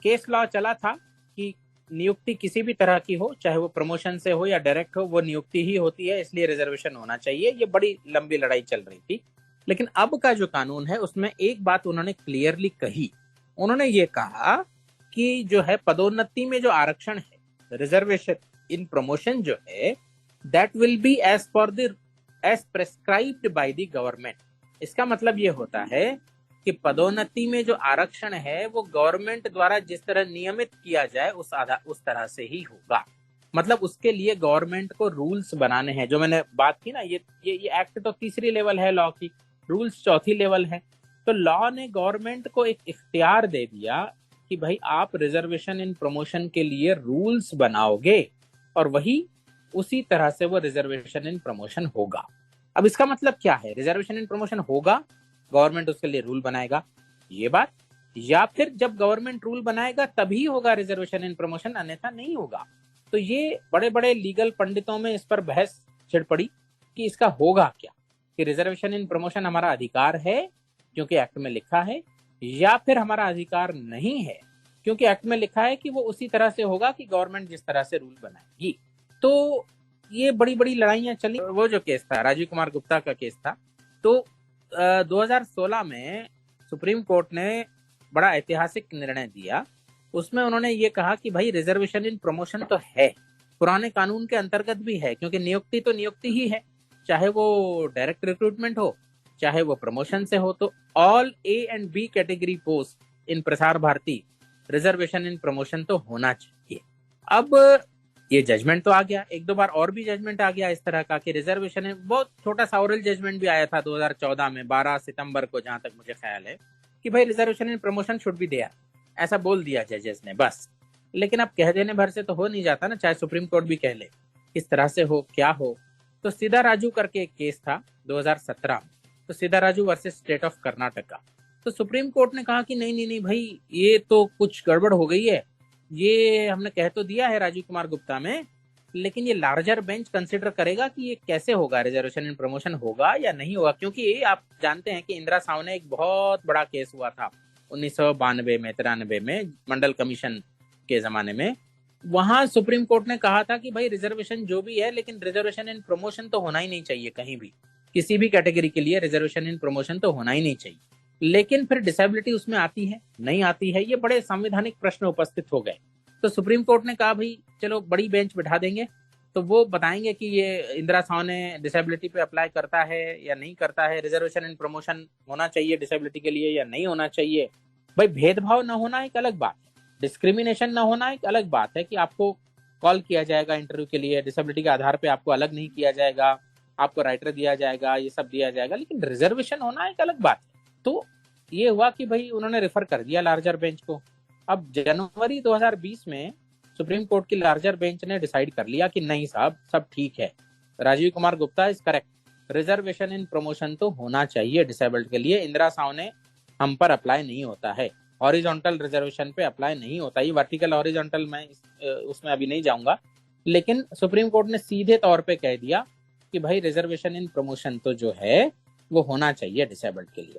केस लॉ चला था कि नियुक्ति किसी भी तरह की हो, चाहे वो प्रमोशन से हो या डायरेक्ट हो, वो नियुक्ति ही होती है, इसलिए रिजर्वेशन होना चाहिए। ये बड़ी लंबी लड़ाई चल रही थी। लेकिन अब का जो कानून है उसमें एक बात उन्होंने क्लियरली कही। उन्होंने ये कहा कि जो है पदोन्नति में जो आरक्षण है, रिजर्वेशन इन प्रमोशन जो है, that will be as prescribed by the government. इसका मतलब ये होता है कि पदोन्नति में जो आरक्षण है वो गवर्नमेंट द्वारा जिस तरह नियमित किया जाए उस तरह से ही होगा। मतलब उसके लिए गवर्नमेंट को रूल्स बनाने हैं। जो मैंने बात की ना, ये एक्ट तो तीसरी लेवल है लॉ की, रूल्स चौथी लेवल है। तो लॉ ने गवर्नमेंट को एक इख्तियार दे दिया कि भाई आप रिजर्वेशन इन प्रमोशन के लिए रूल्स बनाओगे और वही उसी तरह से वो रिजर्वेशन इन प्रमोशन होगा। अब इसका मतलब क्या है? रिजर्वेशन इन प्रमोशन होगा, गवर्नमेंट उसके लिए रूल बनाएगा, ये बात, या फिर जब गवर्नमेंट रूल बनाएगा तभी होगा रिजर्वेशन इन प्रमोशन, अन्यथा नहीं होगा। तो ये बड़े बड़े लीगल पंडितों में इस पर बहस छिड़ पड़ी कि इसका होगा क्या, कि रिजर्वेशन इन प्रमोशन हमारा अधिकार है क्योंकि एक्ट में लिखा है, या फिर हमारा अधिकार नहीं है क्योंकि एक्ट में लिखा है कि वो उसी तरह से होगा कि गवर्नमेंट जिस तरह से रूल बनाएगी। तो ये बड़ी बड़ी लड़ाइयां चली। वो जो केस था, राजीव कुमार गुप्ता का केस था, तो 2016 में सुप्रीम कोर्ट ने बड़ा ऐतिहासिक निर्णय दिया। उसमें उन्होंने ये कहा कि भाई रिजर्वेशन इन प्रमोशन तो है, पुराने कानून के अंतर्गत भी है, क्योंकि नियुक्ति तो नियुक्ति ही है, चाहे वो डायरेक्ट रिक्रूटमेंट हो चाहे वो प्रमोशन से हो। तो all A and B category post in Prasar Bharati reservation in promotion तो होना चाहिए। अब ये जजमेंट तो आ गया, एक दो बार और भी जजमेंट आ गया इस तरह का कि रिजर्वेशन है। बहुत छोटा सा ओरल जजमेंट भी आया था 2014 में, 12 सितंबर को, जहां तक मुझे ख्याल है, कि भाई reservation in promotion should be there, ऐसा बोल दिया जजेस ने बस। लेकिन अब कह देने भर से तो हो नहीं जाता ना, चाहे सुप्रीम कोर्ट भी कह ले, किस तरह से हो क्या हो। तो सीधा राजू करके एक केस था 2017, तो सीधा Raju versus state of Karnataka. तो सुप्रीम कोर्ट ने कहा कि नहीं नहीं नहीं भाई, ये तो कुछ गड़बड़ हो गई है, ये हमने कह तो दिया है राजीव कुमार गुप्ता में, लेकिन ये लार्जर बेंच कंसिडर करेगा कि ये कैसे होगा, रिजर्वेशन इन प्रमोशन होगा या नहीं होगा। क्योंकि आप जानते हैं कि इंदिरा सावने एक बहुत बड़ा केस हुआ था 1992 में 93 में मंडल कमीशन के जमाने में। वहां सुप्रीम कोर्ट ने कहा था कि भाई रिजर्वेशन जो भी है, लेकिन रिजर्वेशन इन प्रमोशन तो होना ही नहीं चाहिए कहीं भी, किसी भी कैटेगरी के लिए रिजर्वेशन इन प्रमोशन तो होना ही नहीं चाहिए। लेकिन फिर डिसेबिलिटी उसमें आती है नहीं आती है, ये बड़े संवैधानिक प्रश्न उपस्थित हो गए। तो सुप्रीम कोर्ट ने कहा भाई चलो बड़ी बेंच बिठा देंगे, तो वो बताएंगे कि ये इंदिरा सावने डिसेबिलिटी पे अप्लाई करता है या नहीं करता है, रिजर्वेशन इन प्रमोशन होना चाहिए डिसेबिलिटी के लिए या नहीं होना चाहिए। भाई भेदभाव न होना एक अलग बात है, डिस्क्रिमिनेशन न होना एक अलग बात है कि आपको कॉल किया जाएगा इंटरव्यू के लिए, डिसेबिलिटी के आधार पे आपको अलग नहीं किया जाएगा, आपको राइटर दिया जाएगा, ये सब दिया जाएगा, लेकिन रिजर्वेशन होना एक अलग बात है। तो ये हुआ कि भाई उन्होंने रेफर कर दिया लार्जर बेंच को। अब जनवरी 2020 में सुप्रीम कोर्ट की लार्जर बेंच ने डिसाइड कर लिया कि नहीं साहब, सब ठीक है, Rajiv Kumar Gupta is correct, reservation in promotion तो होना चाहिए डिसेबल्ड के लिए। इंदिरा सावने हम पर अप्लाई नहीं होता है, हॉरिजॉन्टल रिजर्वेशन पे अप्लाई नहीं होता, ये वर्टिकल हॉरिजॉन्टल मैं उसमें अभी नहीं जाऊंगा, लेकिन सुप्रीम कोर्ट ने सीधे तौर पे कह दिया कि भाई रिजर्वेशन इन प्रमोशन तो जो है वो होना चाहिए डिसेबल्ड के लिए।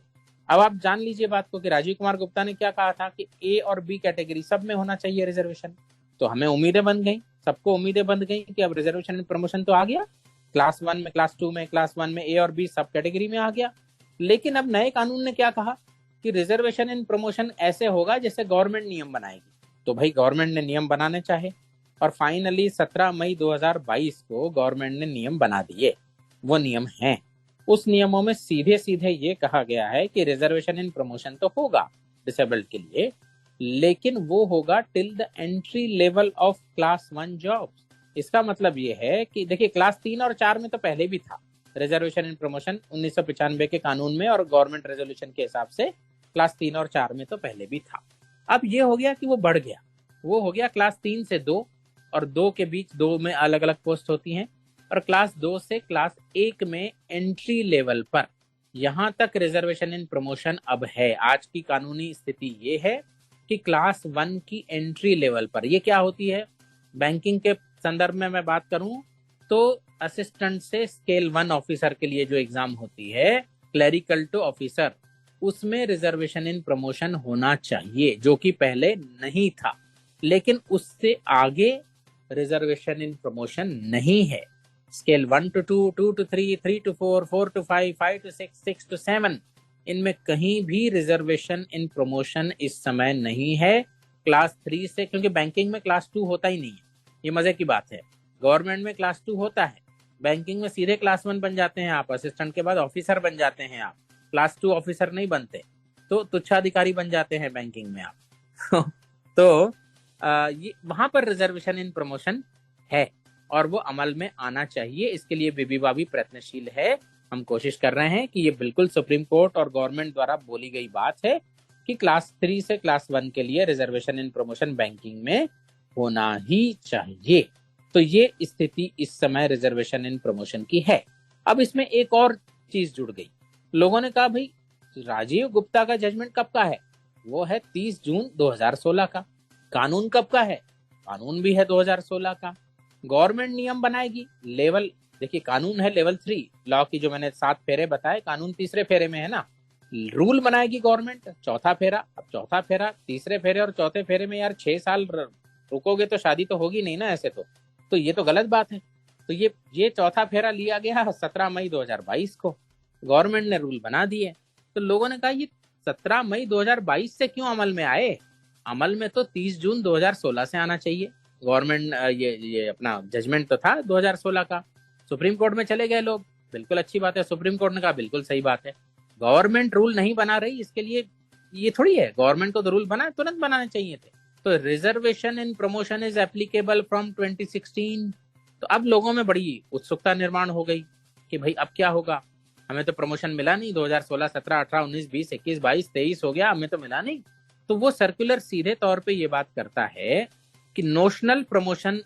अब आप जान लीजिए बात को कि राजीव कुमार गुप्ता ने क्या कहा था कि ए और बी कैटेगरी सब में होना चाहिए रिजर्वेशन। तो हमें उम्मीदें बन गई, सबको उम्मीदें बन गई कि अब रिजर्वेशन इन प्रमोशन तो आ गया, क्लास 1 में, क्लास 2 में, क्लास 1 में ए और बी सब कैटेगरी में आ गया। लेकिन अब नए कानून ने क्या कहा कि रिजर्वेशन इन प्रमोशन ऐसे होगा जैसे गवर्नमेंट नियम बनाएगी। तो भाई गवर्नमेंट ने नियम बनाने चाहे और फाइनली 17 मई 2022 को गवर्नमेंट ने नियम बना दिए। वो नियम हैं, उस नियमों में सीधे सीधे ये कहा गया है कि रिजर्वेशन इन प्रमोशन तो होगा डिसेबल्ड के लिए, लेकिन वो होगा till the entry level of class 1 jobs. इसका मतलब ये है कि देखिए क्लास 3 और 4 में तो पहले भी था रिजर्वेशन इन प्रमोशन 1995 के कानून में और गवर्नमेंट रेजोल्यूशन के हिसाब से क्लास 3 और 4 में तो पहले भी था। अब ये हो गया कि वो बढ़ गया, वो हो गया क्लास 3 से 2 और 2 के बीच 2 में अलग अलग पोस्ट होती हैं, और क्लास 2 से क्लास 1 में एंट्री लेवल पर यहां तक रिजर्वेशन इन प्रमोशन अब है। आज की कानूनी स्थिति ये है कि क्लास 1 की एंट्री लेवल पर, ये क्या होती है, बैंकिंग के संदर्भ में मैं बात करूं तो असिस्टेंट से स्केल 1 ऑफिसर के लिए जो एग्जाम होती है, क्लरिकल टू ऑफिसर, उसमें रिजर्वेशन इन प्रमोशन होना चाहिए, जो कि पहले नहीं था। लेकिन उससे आगे रिजर्वेशन इन प्रमोशन नहीं है। Scale 1 to 2, 2 to 3, 3 to 4, 4 to 5, 5 to 6, 6 to 7, इनमें कहीं भी रिजर्वेशन इन प्रमोशन इस समय नहीं है। क्लास 3 से, क्योंकि बैंकिंग में क्लास 2 होता ही नहीं है, ये मजे की बात है। गवर्नमेंट में क्लास 2 होता है, बैंकिंग में सीधे क्लास 1 बन जाते हैं आप, असिस्टेंट के बाद ऑफिसर बन जाते हैं आप, क्लास 2 ऑफिसर नहीं बनते, तो तुच्छाधिकारी बन जाते हैं बैंकिंग में आप। तो ये वहां पर रिजर्वेशन इन प्रमोशन है और वो अमल में आना चाहिए। इसके लिए बीबीबा भी प्रयत्नशील है, हम कोशिश कर रहे हैं कि ये बिल्कुल सुप्रीम कोर्ट और गवर्नमेंट द्वारा बोली गई बात है कि क्लास 3 से क्लास 1 के लिए रिजर्वेशन इन प्रमोशन बैंकिंग में होना ही चाहिए। तो ये स्थिति इस समय रिजर्वेशन इन प्रमोशन की है। अब इसमें एक और चीज जुड़ गई, लोगों ने कहा भाई राजीव गुप्ता का जजमेंट कब का है, वो है 30 जून 2016 का। कानून कब का है, कानून भी है 2016 का। गवर्नमेंट नियम बनाएगी, लेवल देखिए कानून है लेवल 3 लॉ की, जो मैंने 7 फेरे बताए, कानून तीसरे फेरे में है ना। रूल बनाएगी गवर्नमेंट, चौथा फेरा। अब चौथा फेरा, तीसरे फेरे और चौथे फेरे में यार 6 साल रुकोगे तो शादी तो होगी नहीं ना ऐसे तो ये तो गलत बात है। तो ये चौथा फेरा लिया गया 17 मई 2022 को, गवर्नमेंट ने रूल बना दिए। तो लोगों ने कहा ये 17 मई 2022 से क्यों अमल में आए, अमल में तो 30 जून 2016 से आना चाहिए। गवर्नमेंट ये अपना जजमेंट तो था 2016 का। सुप्रीम कोर्ट में चले गए लोग, बिल्कुल अच्छी बात है, सुप्रीम कोर्ट ने कहा बिल्कुल सही बात है, गवर्नमेंट रूल नहीं बना रही, इसके लिए ये थोड़ी है, गवर्नमेंट को तो रूल बना तुरंत बनाने चाहिए थे। तो reservation in promotion is applicable from 2016। तो अब लोगों में बड़ी उत्सुकता निर्माण हो गई कि भाई अब क्या होगा, हमें तो प्रमोशन मिला नहीं, 2016, 17, 18, 19, 20, 21, 22, 23 हो गया, हमें तो मिला नहीं। तो वो सर्कुलर सीधे तौर पे ये बात करता है कि नोशनल प्रमोशन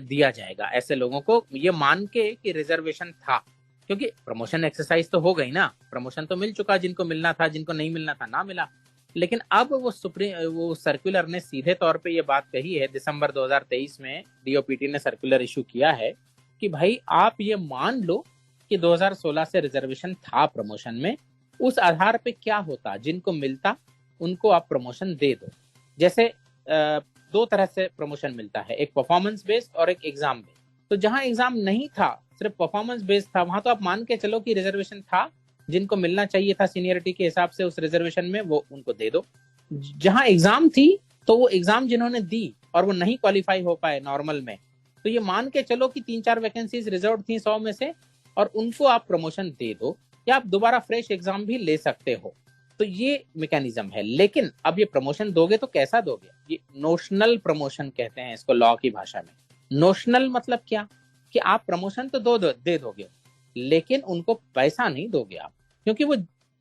दिया जाएगा ऐसे लोगों को, ये मान के कि रिजर्वेशन था, क्योंकि प्रमोशन एक्सरसाइज तो हो गई ना, प्रमोशन तो मिल चुका, जिनको मिलना था, जिनको नहीं मिलना था ना मिला। लेकिन अब वो सर्कुलर ने सीधे तौर पे ये बात कही है, दिसंबर 2023 में डीओपीटी ने सर्कुलर इशू किया है कि भाई आप ये मान लो कि 2016 से रिजर्वेशन था प्रमोशन में, उस आधार पे क्या होता, जिनको मिलता उनको आप प्रमोशन दे दो। जैसे दो तरह से प्रमोशन मिलता है, एक परफॉर्मेंस बेस्ड और एक एग्जाम बेस्ड। तो जहां एग्जाम नहीं था, सिर्फ परफॉर्मेंस बेस्ड था, वहां तो आप मान के चलो कि रिजर्वेशन था, जिनको मिलना चाहिए था सीनियरिटी के हिसाब से उस रिजर्वेशन में, वो उनको दे दो। जहां एग्जाम थी, तो वो एग्जाम जिन्होंने दी और वो नहीं क्वालिफाई हो पाए नॉर्मल में, तो ये मान के चलो कि 3-4 वैकेंसीज रिजर्व थी 100 में से, और उनको आप प्रमोशन दे दो, या आप दोबारा फ्रेश एग्जाम भी ले सकते हो। तो ये मैकेनिज्म है। लेकिन अब ये प्रमोशन दोगे तो कैसा दोगे? ये नोशनल प्रमोशन कहते हैं इसको लॉ की भाषा में। नोशनल मतलब क्या, कि आप प्रमोशन तो दे दोगे, लेकिन उनको पैसा नहीं दोगे आप, क्योंकि वो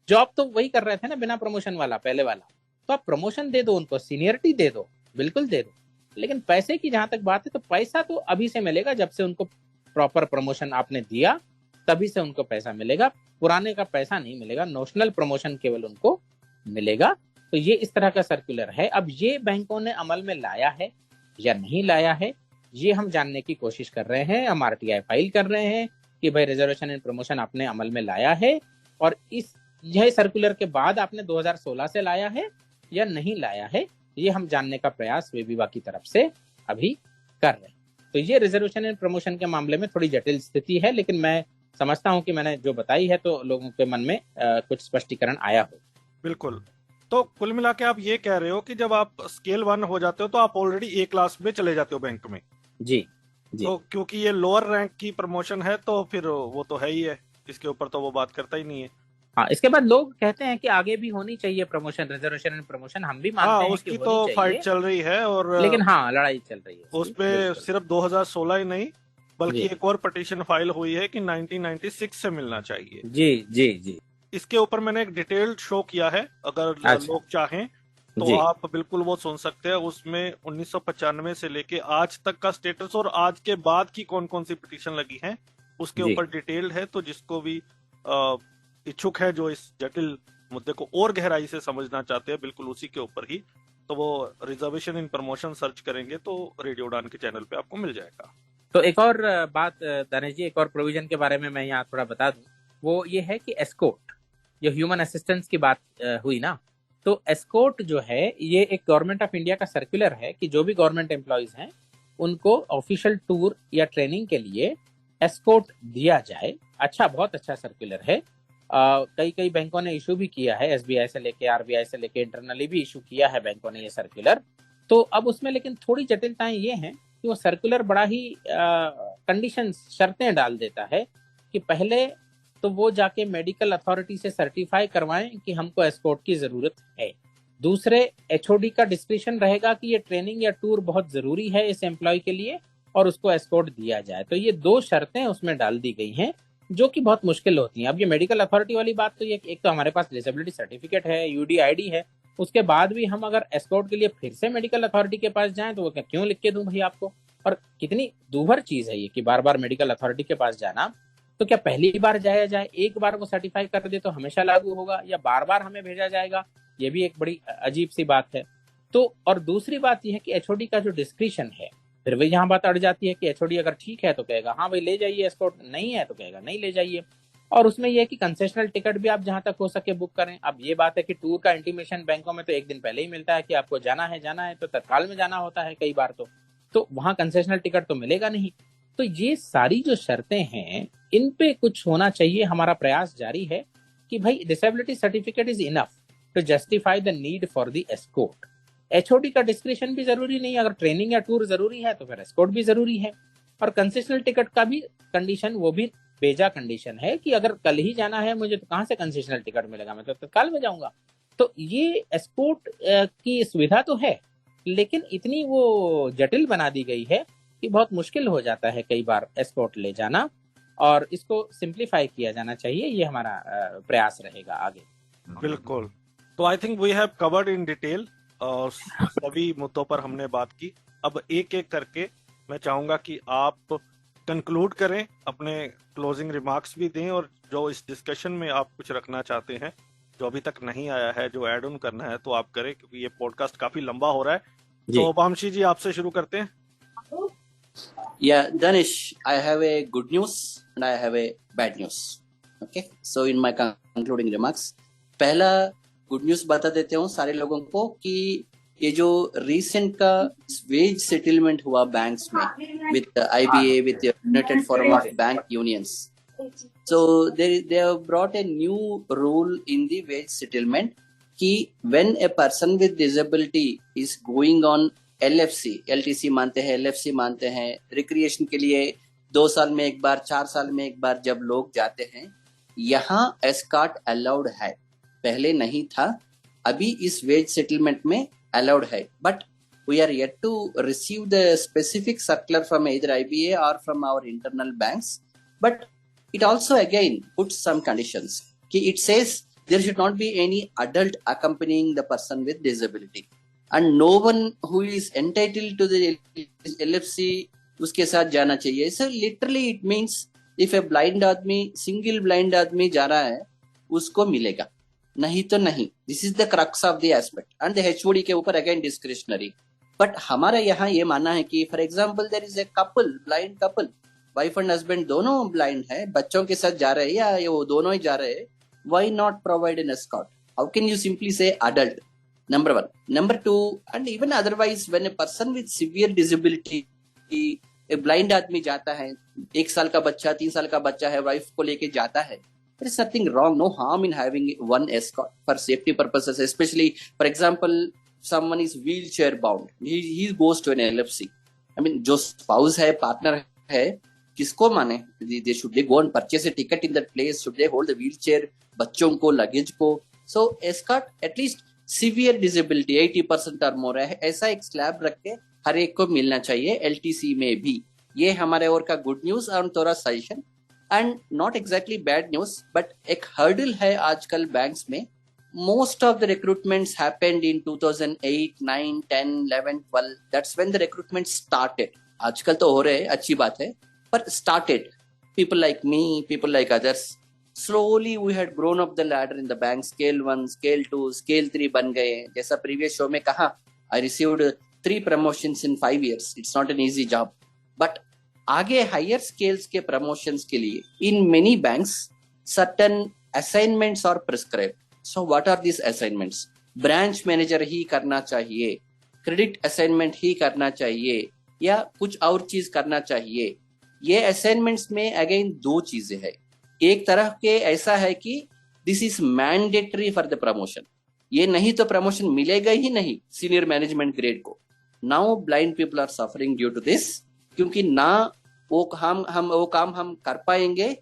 जॉब तो वही कर रहे थे ना बिना प्रमोशन वाला, पहले वाला। तो आप प्रमोशन दे दो उनको, सीनियरिटी दे दो, बिल्कुल दे दो, लेकिन पैसे की जहां तक बात है, तो पैसा तो अभी से मिलेगा, जब से उनको प्रॉपर प्रमोशन आपने दिया तभी से उनको पैसा मिलेगा, पुराने का पैसा नहीं मिलेगा, नोशनल प्रमोशन केवल उनको मिलेगा। तो ये इस तरह का सर्कुलर है। अब ये बैंकों ने अमल में लाया है या नहीं लाया है, ये हम जानने की कोशिश कर रहे हैं। हम आरटीआई फाइल कर रहे हैं कि भाई रिजर्वेशन एंड प्रमोशन आपने अमल में लाया है, और यह सर्कुलर के बाद आपने 2016 से लाया है या नहीं लाया है, ये हम जानने का प्रयास वेबीवा की तरफ से अभी कर रहे हैं। तो ये रिजर्वेशन एंड प्रमोशन के मामले में थोड़ी जटिल स्थिति है, लेकिन मैं समझता हूं कि मैंने जो बताई है तो लोगों के मन में कुछ स्पष्टीकरण आया हो।
बिल्कुल। तो कुल मिला के आप ये कह रहे हो कि जब आप स्केल 1 हो जाते हो तो आप ऑलरेडी ए क्लास में चले जाते हो बैंक में।
जी जी।
तो क्योंकि ये लोअर रैंक की प्रमोशन है, तो फिर वो तो है ही है, इसके ऊपर तो वो बात करता ही नहीं है।
हाँ, इसके बाद लोग कहते हैं कि आगे भी होनी चाहिए प्रमोशन, रिजर्वेशन एंड प्रमोशन, हम भी मानते हैं
उसकी
कि
तो
होनी
फाइट
चाहिए,
चल रही है, और
लेकिन हाँ लड़ाई चल रही है
उस पे सिर्फ 2016 ही नहीं, बल्कि एक और पिटीशन फाइल हुई है कि 1996 से मिलना चाहिए।
जी जी जी।
इसके ऊपर मैंने एक डिटेल्ड शो किया है, अगर
अच्छा।
लोग चाहें तो
जी।
आप बिल्कुल वो सुन सकते हैं। उसमें 1995 से लेके आज तक का स्टेटस और आज के बाद की कौन कौन सी पिटीशन लगी हैं उसके
जी।
ऊपर डिटेल्ड है। तो जिसको भी इच्छुक है, जो इस जटिल मुद्दे को और गहराई से समझना चाहते हैं, बिल्कुल उसी के ऊपर ही, तो वो रिजर्वेशन इन प्रमोशन सर्च करेंगे तो रेडियो उड़ान के चैनल पे आपको मिल जाएगा।
तो एक और बात दानेश जी, एक और प्रोविजन के बारे में मैं यहाँ थोड़ा बता दूं, वो ये है कि एस्कॉर्ट, जो ह्यूमन असिस्टेंस की बात हुई ना, तो एस्कॉर्ट जो है ये एक गवर्नमेंट ऑफ इंडिया का सर्कुलर है कि जो भी गवर्नमेंट एम्प्लॉइज हैं उनको ऑफिशियल टूर या ट्रेनिंग के लिए एस्कॉर्ट दिया जाए। अच्छा, बहुत अच्छा सर्कुलर है। कई बैंकों ने इशू भी किया है, एसबीआई से लेके आरबीआई से लेके इंटरनली भी इशू किया है बैंकों ने ये सर्कुलर। तो अब उसमें लेकिन थोड़ी जटिलताएं ये हैं कि वो सर्कुलर बड़ा ही कंडीशंस, शर्तें डाल देता है कि पहले तो वो जाके मेडिकल अथॉरिटी से सर्टिफाई करवाएं कि हमको एस्कॉर्ट की जरूरत है। दूसरे, एचओडी का डिस्क्रिप्शन रहेगा कि ये ट्रेनिंग या टूर बहुत जरूरी है इस एम्प्लॉय के लिए और उसको एस्कॉर्ट दिया जाए। तो ये दो शर्तें उसमें डाल दी गई हैं जो कि बहुत मुश्किल होती हैं। अब ये मेडिकल अथॉरिटी वाली बात, तो ये एक तो हमारे पास डिसेबिलिटी सर्टिफिकेट है, यूडीआईडी है, उसके बाद भी हम अगर एस्कॉर्ट के लिए फिर से मेडिकल अथॉरिटी के पास जाएं तो वो क्यों लिख के दूं भाई आपको। और कितनी दूभर चीज है ये कि बार बार मेडिकल अथॉरिटी के पास जाना। तो क्या पहली बार जाया जाए, एक बार वो सर्टिफाई कर दे तो हमेशा लागू होगा, या बार बार हमें भेजा जाएगा? ये भी एक बड़ी अजीब सी बात है। तो और दूसरी बात यह है कि एचओडी का जो डिस्क्रिप्शन है, फिर वही यहाँ बात अड़ जाती है कि एचओडी अगर ठीक है तो कहेगा हाँ भाई ले जाइए एस्कॉर्ट, नहीं है तो कहेगा नहीं ले जाइए। और उसमें यह है कि कंसेशनल टिकट भी आप जहां तक हो सके बुक करें। अब ये बात है कि टूर का इंटीमेशन बैंकों में तो एक दिन पहले ही मिलता है कि आपको जाना है तो तत्काल में जाना होता है कई बार, तो वहां कंसेशनल टिकट तो मिलेगा नहीं। तो ये सारी जो शर्तें हैं इन पे कुछ होना चाहिए। हमारा प्रयास जारी है कि भाई disability certificate is enough to justify the need for the escort. HOD का डिस्क्रिप्शन भी जरूरी नहीं, अगर ट्रेनिंग या टूर जरूरी है तो फिर एस्कॉर्ट भी जरूरी है। और कंसेशनल टिकट का भी कंडीशन, वो भी बेजा कंडीशन है कि अगर कल ही जाना है मुझे तो कहां से कंसेशनल टिकट मिलेगा, मैं तो तत्काल में जाऊंगा। तो ये एस्कॉर्ट की सुविधा तो है, लेकिन इतनी वो जटिल बना दी गई है कि बहुत मुश्किल हो जाता है कई बार एस्कॉर्ट ले जाना, और इसको सिंप्लीफाई किया जाना चाहिए। ये हमारा प्रयास रहेगा आगे।
बिल्कुल। तो I think we have covered in detail और सभी मुद्दों पर हमने बात की। अब एक एक करके मैं चाहूंगा कि आप कंक्लूड करें, अपने क्लोजिंग रिमार्क्स भी दें, और जो इस डिस्कशन में आप कुछ रखना चाहते हैं जो अभी तक नहीं आया है, जो ऐड ऑन करना है, तो आप करें, क्योंकि ये पॉडकास्ट काफी लंबा हो रहा है। तो वामशी जी, आपसे शुरू करते हैं।
Yeah, Danish, I have a good news and I have a bad news. Okay, so in my concluding remarks, पहला गुड न्यूज बता देते हूँ सारे लोगों को कि ये जो रिसेंट का वेज सेटलमेंट हुआ बैंक्स में with IBA, with United forum of bank unions, so they have brought a new rule in the wage settlement कि when a person with disability is going on LFC, LTC मानते हैं, LFC मानते हैं, recreation के लिए 2 साल में एक बार, 4 साल में एक बार जब लोग जाते हैं, यहाँ एस्कॉर्ट अलाउड है। पहले नहीं था, अभी इस वेज सेटलमेंट में अलाउड है, but we are yet to receive the specific circular from either IBA or from our internal banks, but it also again puts some conditions कि it says there should not be any adult accompanying the person with disability and no one who is entitled to the LFC उसके साथ जाना चाहिए। So literally it means if a blind आदमी, single blind आदमी जा रहा है, उसको मिलेगा, नहीं तो नहीं। This is the crux of the aspect and the HOD के ऊपर again discretionary। But हमारा यहाँ ये मानना है कि for example there is a couple, blind couple, wife and husband दोनों ब्लाइंड है, बच्चों के साथ जा रहे हैं या ये वो दोनों ही जा रहे हैं, why not provide an escort? How can you simply say adult? Number 1। Number 2, and even otherwise when a person with severe disability, एक ब्लाइंड आदमी जाता है, 1 साल का बच्चा, 3 साल का बच्चा है, वाइफ को लेके जाता है, there is nothing wrong, no harm in having one escort for safety purposes, especially for example someone is wheelchair bound, he goes to an LFC, I mean जो spouse है, partner है, किसको माने? they should they go and purchase a ticket in that place, should they hold the wheelchair, बच्चों को, luggage को? so escort at least severe disability 80% or more है, ऐसा एक स्लैब रख के हर एक को मिलना चाहिए LTC में भी। ये हमारे और का गुड न्यूज और थोड़ा suggestion, and not exactly bad news, but एक हर्डल है आजकल बैंक्स में। Most of the recruitments happened in 2008, 9, 10, 11, 12, that's when the recruitment started. आजकल तो हो रहे हैं, अच्छी बात है, पर started. People like me, people like others, slowly we had grown up the ladder in the bank, scale 1, scale 2, scale 3 बन गए। जैसा प्रीवियस शो में कहा, I received 3 promotions in 5 years, it's not an easy job, but आगे higher scales के promotions के लिए in many banks certain assignments और prescribe. So what are this assignments? Branch manager ही करना चाहिए, क्रेडिट असाइनमेंट ही करना चाहिए, या कुछ और चीज करना चाहिए? ये असाइनमेंट्स में अगेन 2 चीजें है। एक तरह के ऐसा है कि this is mandatory for the promotion, ये नहीं तो प्रमोशन मिलेगा ही नहीं सीनियर मैनेजमेंट ग्रेड को। Now blind people are suffering due to this, क्योंकि ना वो काम हम कर पाएंगे,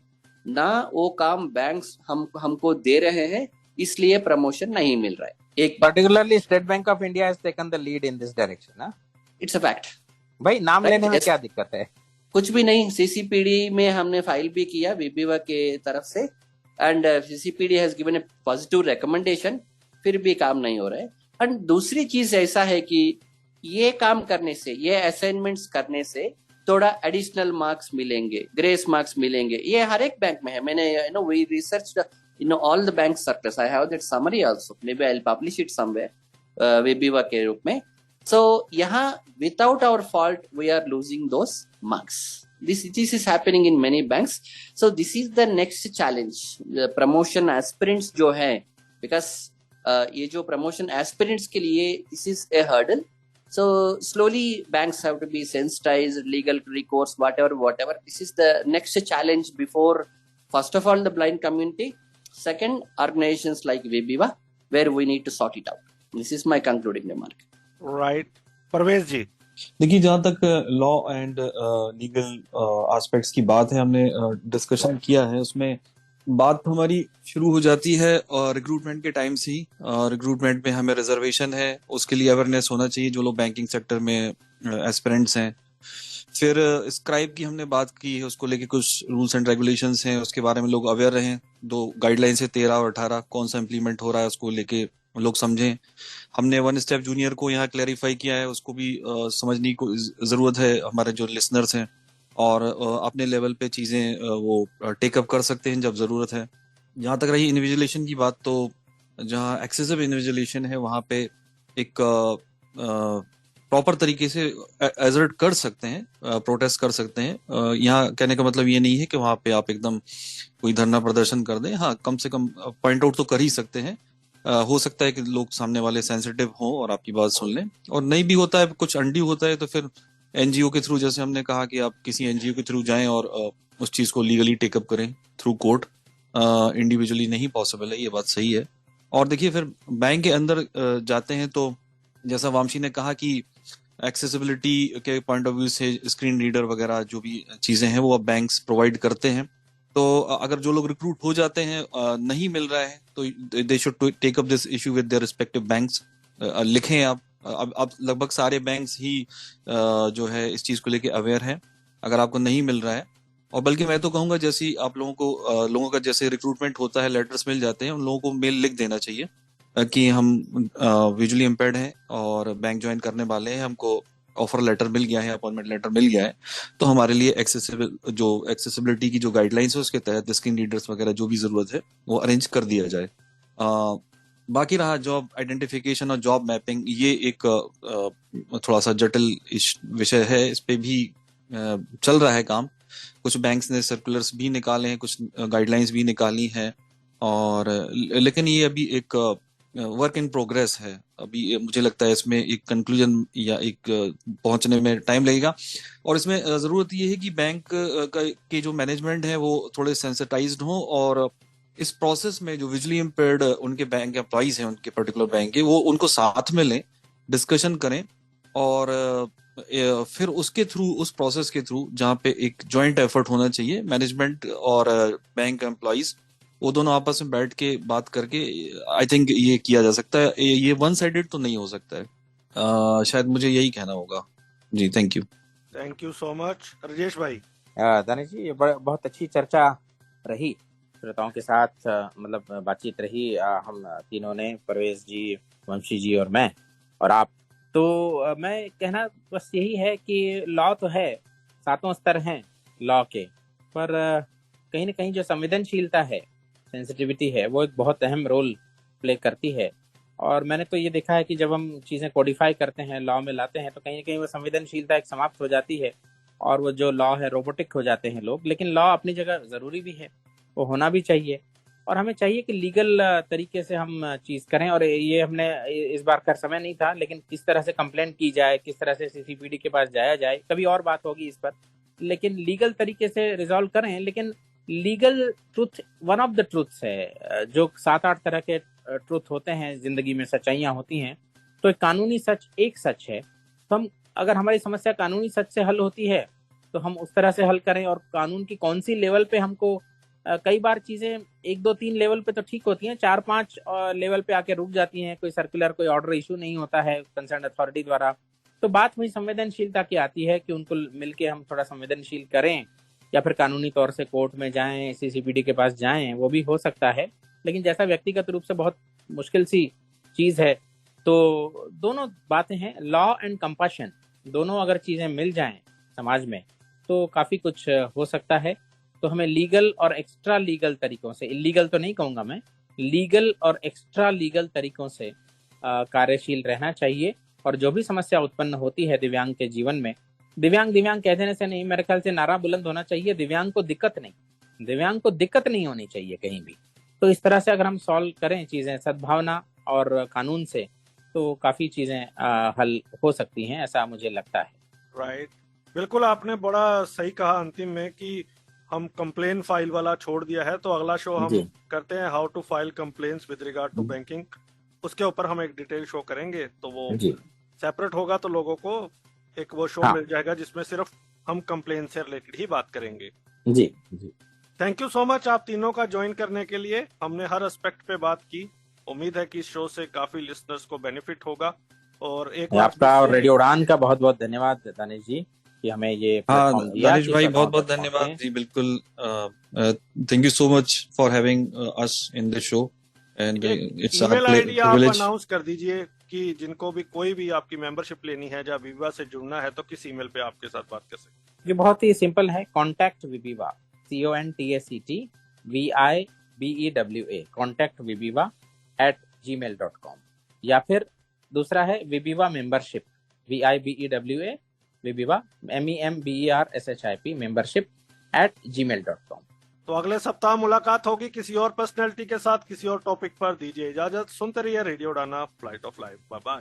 ना वो काम बैंक्स हमको दे रहे हैं, इसलिए प्रमोशन नहीं मिल रहा है। एक
particularly State Bank of India has taken the lead in this direction, ना?
It's a fact.
भाई नाम लेने में क्या दिक्कत है?
कुछ भी नहीं, CCPD में हमने फाइल भी किया विबिवा के तरफ से, and CCPD has given A positive recommendation, फिर भी काम नहीं हो रहा है। एंड दूसरी चीज ऐसा है कि ये काम करने से, ये असाइनमेंट्स करने से थोड़ा एडिशनल मार्क्स मिलेंगे, ग्रेस मार्क्स मिलेंगे। ये हर एक बैंक में है। मैंने we researched all the bank circles, I have that summary also, may be I will publish it somewhere Vibewa के रूप में। सो यहाँ without our fault we are losing those marks. This is happening in many banks. So this is the next challenge. The promotion aspirants जो है, because ये जो promotion aspirants के लिए this is a hurdle. So slowly banks have to be sensitized, legal recourse, whatever. This is the next challenge before, first of all, the blind community. Second, organizations like Vibiva, where we need to sort it out. This is my concluding remark.
Right. Parvez जी,
देखिए, जहाँ तक law and legal aspects की बात है, हमने discussion किया है, उसमें बात हमारी शुरू हो जाती है और रिक्रूटमेंट के टाइम से ही। रिक्रूटमेंट में हमें रिजर्वेशन है, उसके लिए अवेयरनेस होना चाहिए जो लोग बैंकिंग सेक्टर में एस्पिरेंट्स हैं। फिर स्क्राइब की हमने बात की है, उसको लेके कुछ रूल्स एंड रेगुलेशंस हैं, उसके बारे में लोग अवेयर रहें। 2 गाइडलाइंस है 13 और 18, कौन सा इम्प्लीमेंट हो रहा है उसको लेके लोग समझें। हमने वन स्टेप जूनियर को यहाँ क्लैरिफाई किया है, उसको भी समझने को जरूरत है, हमारे जो लिसनर्स हैं, और अपने लेवल पे चीजें वो टेकअप कर सकते हैं जब जरूरत है। जहाँ तक रही इन्विजिलेशन की बात, तो जहाँ एक्सेसिव इन्विजिलेशन है वहाँ पे एक प्रॉपर तरीके से एजर्ट कर सकते हैं, प्रोटेस्ट कर सकते हैं। यहाँ कहने का मतलब ये नहीं है कि वहाँ पे आप एकदम कोई धरना प्रदर्शन कर दें। हाँ, कम से कम पॉइंट आउट तो कर ही सकते हैं। हो सकता है कि लोग सामने वाले सेंसिटिव हों और आपकी बात सुन लें, और नहीं भी होता है, कुछ अनड्यू होता है, तो फिर एनजीओ के थ्रू, जैसे हमने कहा कि आप किसी एनजीओ के थ्रू जाएं और उस चीज को लीगली टेकअप करें थ्रू कोर्ट। इंडिविजुअली नहीं पॉसिबल है, ये बात सही है। और देखिए, फिर बैंक के अंदर जाते हैं तो जैसा वामशी ने कहा कि एक्सेसिबिलिटी के पॉइंट ऑफ व्यू से स्क्रीन रीडर वगैरह जो भी चीजें हैं वो अब बैंक्स प्रोवाइड करते हैं। तो अगर जो लोग रिक्रूट हो जाते हैं नहीं मिल रहा है, तो they should take up this issue with their respective banks. लिखें आप। अब लगभग सारे बैंक्स ही जो है इस चीज को लेके अवेयर हैं। अगर आपको नहीं मिल रहा है, और बल्कि मैं तो कहूंगा जैसे आप लोगों का जैसे रिक्रूटमेंट होता है, लेटर्स मिल जाते हैं, उन लोगों को मेल लिख देना चाहिए कि हम विजुअली इम्पेयर्ड हैं और बैंक ज्वाइन करने वाले हैं, हमको ऑफर लेटर मिल गया है, अपॉइंटमेंट लेटर मिल गया है, तो हमारे लिए एक्सेसिबिलिटी की जो गाइडलाइंस है उसके तहत स्क्रीन रीडर्स वगैरह जो भी जरूरत है वो अरेंज कर दिया जाए। बाकी रहा जॉब आइडेंटिफिकेशन और जॉब मैपिंग, ये एक थोड़ा सा जटिल विषय है। इस पे भी चल रहा है काम। कुछ बैंक्स ने सर्कुलर्स भी निकाले हैं, कुछ गाइडलाइंस भी निकाली हैं, और लेकिन ये अभी एक वर्क इन प्रोग्रेस है। अभी मुझे लगता है इसमें एक कंक्लूजन या एक पहुंचने में टाइम लगेगा। और इसमें जरूरत ये है कि बैंक के जो मैनेजमेंट है वो थोड़े सेंसिटाइज्ड हो, और इस प्रोसेस में जो विजुअली इम्पेयर्ड उनके बैंक एम्प्लॉइज हैं, उनके पर्टिकुलर बैंक के, वो उनको साथ में लें, डिस्कशन करें, और फिर उसके थ्रू, उस प्रोसेस के थ्रू जहाँ पे एक जॉइंट एफर्ट होना चाहिए, मैनेजमेंट और बैंक एम्प्लॉइज वो दोनों आपस में बैठ के बात करके, आई थिंक ये किया जा सकता है। ये वन साइडेड तो नहीं हो सकता है। शायद मुझे यही कहना होगा जी। Thank you
so much Rajesh भाई।
दानिश जी, ये बहुत अच्छी चर्चा रही, श्रोताओं के साथ मतलब बातचीत रही। हम तीनों ने, परवेज जी, वंशी जी और मैं और आप। तो मैं कहना बस यही है कि लॉ तो है, सातों स्तर हैं लॉ के, पर कहीं ना कहीं जो संवेदनशीलता है, सेंसिटिविटी है, वो एक बहुत अहम रोल प्ले करती है। और मैंने तो ये देखा है कि जब हम चीज़ें कोडिफाई करते हैं, लॉ में लाते हैं, तो कहीं ना कहीं वो संवेदनशीलता एक समाप्त हो जाती है, और वो जो लॉ है रोबोटिक हो जाते हैं लोग। लेकिन लॉ अपनी जगह ज़रूरी भी है, वो होना भी चाहिए, और हमें चाहिए कि लीगल तरीके से हम चीज़ करें। और ये हमने इस बार का समय नहीं था, लेकिन किस तरह से कंप्लेंट की जाए, किस तरह से सीसीपीडी के पास जाया जाए, कभी और बात होगी इस पर। लेकिन लीगल तरीके से रिजॉल्व करें। लेकिन legal truth one of the truths है। जो 7-8 तरह के ट्रुथ होते हैं जिंदगी में, सच्चाइयाँ होती हैं, तो एक कानूनी सच एक सच है। तो हम, अगर हमारी समस्या कानूनी सच से हल होती है, तो हम उस तरह से हल करें। और कानून की कौन सी लेवल पे हमको, कई बार चीजें 1, 2, 3 लेवल पे तो ठीक होती हैं, 4-5 लेवल पे आके रुक जाती हैं। कोई सर्कुलर, कोई ऑर्डर इशू नहीं होता है कंसर्न अथॉरिटी द्वारा। तो बात वही संवेदनशीलता की आती है कि उनको मिलके हम थोड़ा संवेदनशील करें, या फिर कानूनी तौर से कोर्ट में जाएं, सीसीपीडी के पास जाएं, वो भी हो सकता है। लेकिन जैसा व्यक्तिगत रूप से बहुत मुश्किल सी चीज है, तो दोनों बातें हैं, लॉ एंड कंपैशन, दोनों अगर चीजें मिल जाएं समाज में, तो काफी कुछ हो सकता है। तो हमें लीगल और एक्स्ट्रा लीगल तरीकों से, इलीगल तो नहीं कहूंगा मैं, लीगल और एक्स्ट्रा लीगल तरीकों से कार्यशील रहना चाहिए। और जो भी समस्या उत्पन्न होती है दिव्यांग के जीवन में, दिव्यांग कह देने से नहीं, मेरे ख्याल से नारा बुलंद होना चाहिए, दिव्यांग को दिक्कत नहीं होनी चाहिए कहीं भी। तो इस तरह से अगर हम सॉल्व करें चीजें सद्भावना और कानून से, तो काफी चीजें हल हो सकती हैं, ऐसा मुझे लगता है।
राइट, बिल्कुल आपने बड़ा सही कहा अंतिम में कि हम कंप्लेन फाइल वाला छोड़ दिया है। तो अगला शो हम करते हैं how to file complaints with regard to banking. उसके ऊपर हम एक डिटेल शो करेंगे, तो वो सेपरेट होगा, तो लोगों को एक वो शो मिल जाएगा जिसमें सिर्फ हम कंप्लेन से रिलेटेड ही बात करेंगे।
जी।
थैंक यू सो मच आप तीनों का ज्वाइन करने के लिए। हमने हर एस्पेक्ट पे बात की। उम्मीद है कि इस शो से काफी लिसनर्स को बेनिफिट होगा। और एक
आपका और रेडियो उड़ान का बहुत बहुत धन्यवाद दानिश जी कि हमें ये प्लेटफॉर्म दिया।
दानिश भाई बहुत बहुत धन्यवाद जी। बिल्कुल, thank you so much for having us in this show. And it's our
email ID आप
प्रिविलेज।
अनाउंस कर दीजिए कि जिनको भी कोई भी आपकी मेंबरशिप लेनी है या विवा से जुड़ना है तो किस ईमेल पे आपके साथ बात कर सकते हैं।
ये बहुत ही सिंपल है, कॉन्टैक्ट विविवा, CONTACT कॉन्टैक्ट विविवा @gmail.com, या फिर दूसरा है विविवा membership, VIBEWA विविवा MEMBERSHIP membership @gmail.com।
तो अगले सप्ताह मुलाकात होगी किसी और पर्सनैलिटी के साथ, किसी और टॉपिक पर। दीजिए इजाजत, सुनते रहिए रेडियो उड़ाना, flight of life. Bye bye.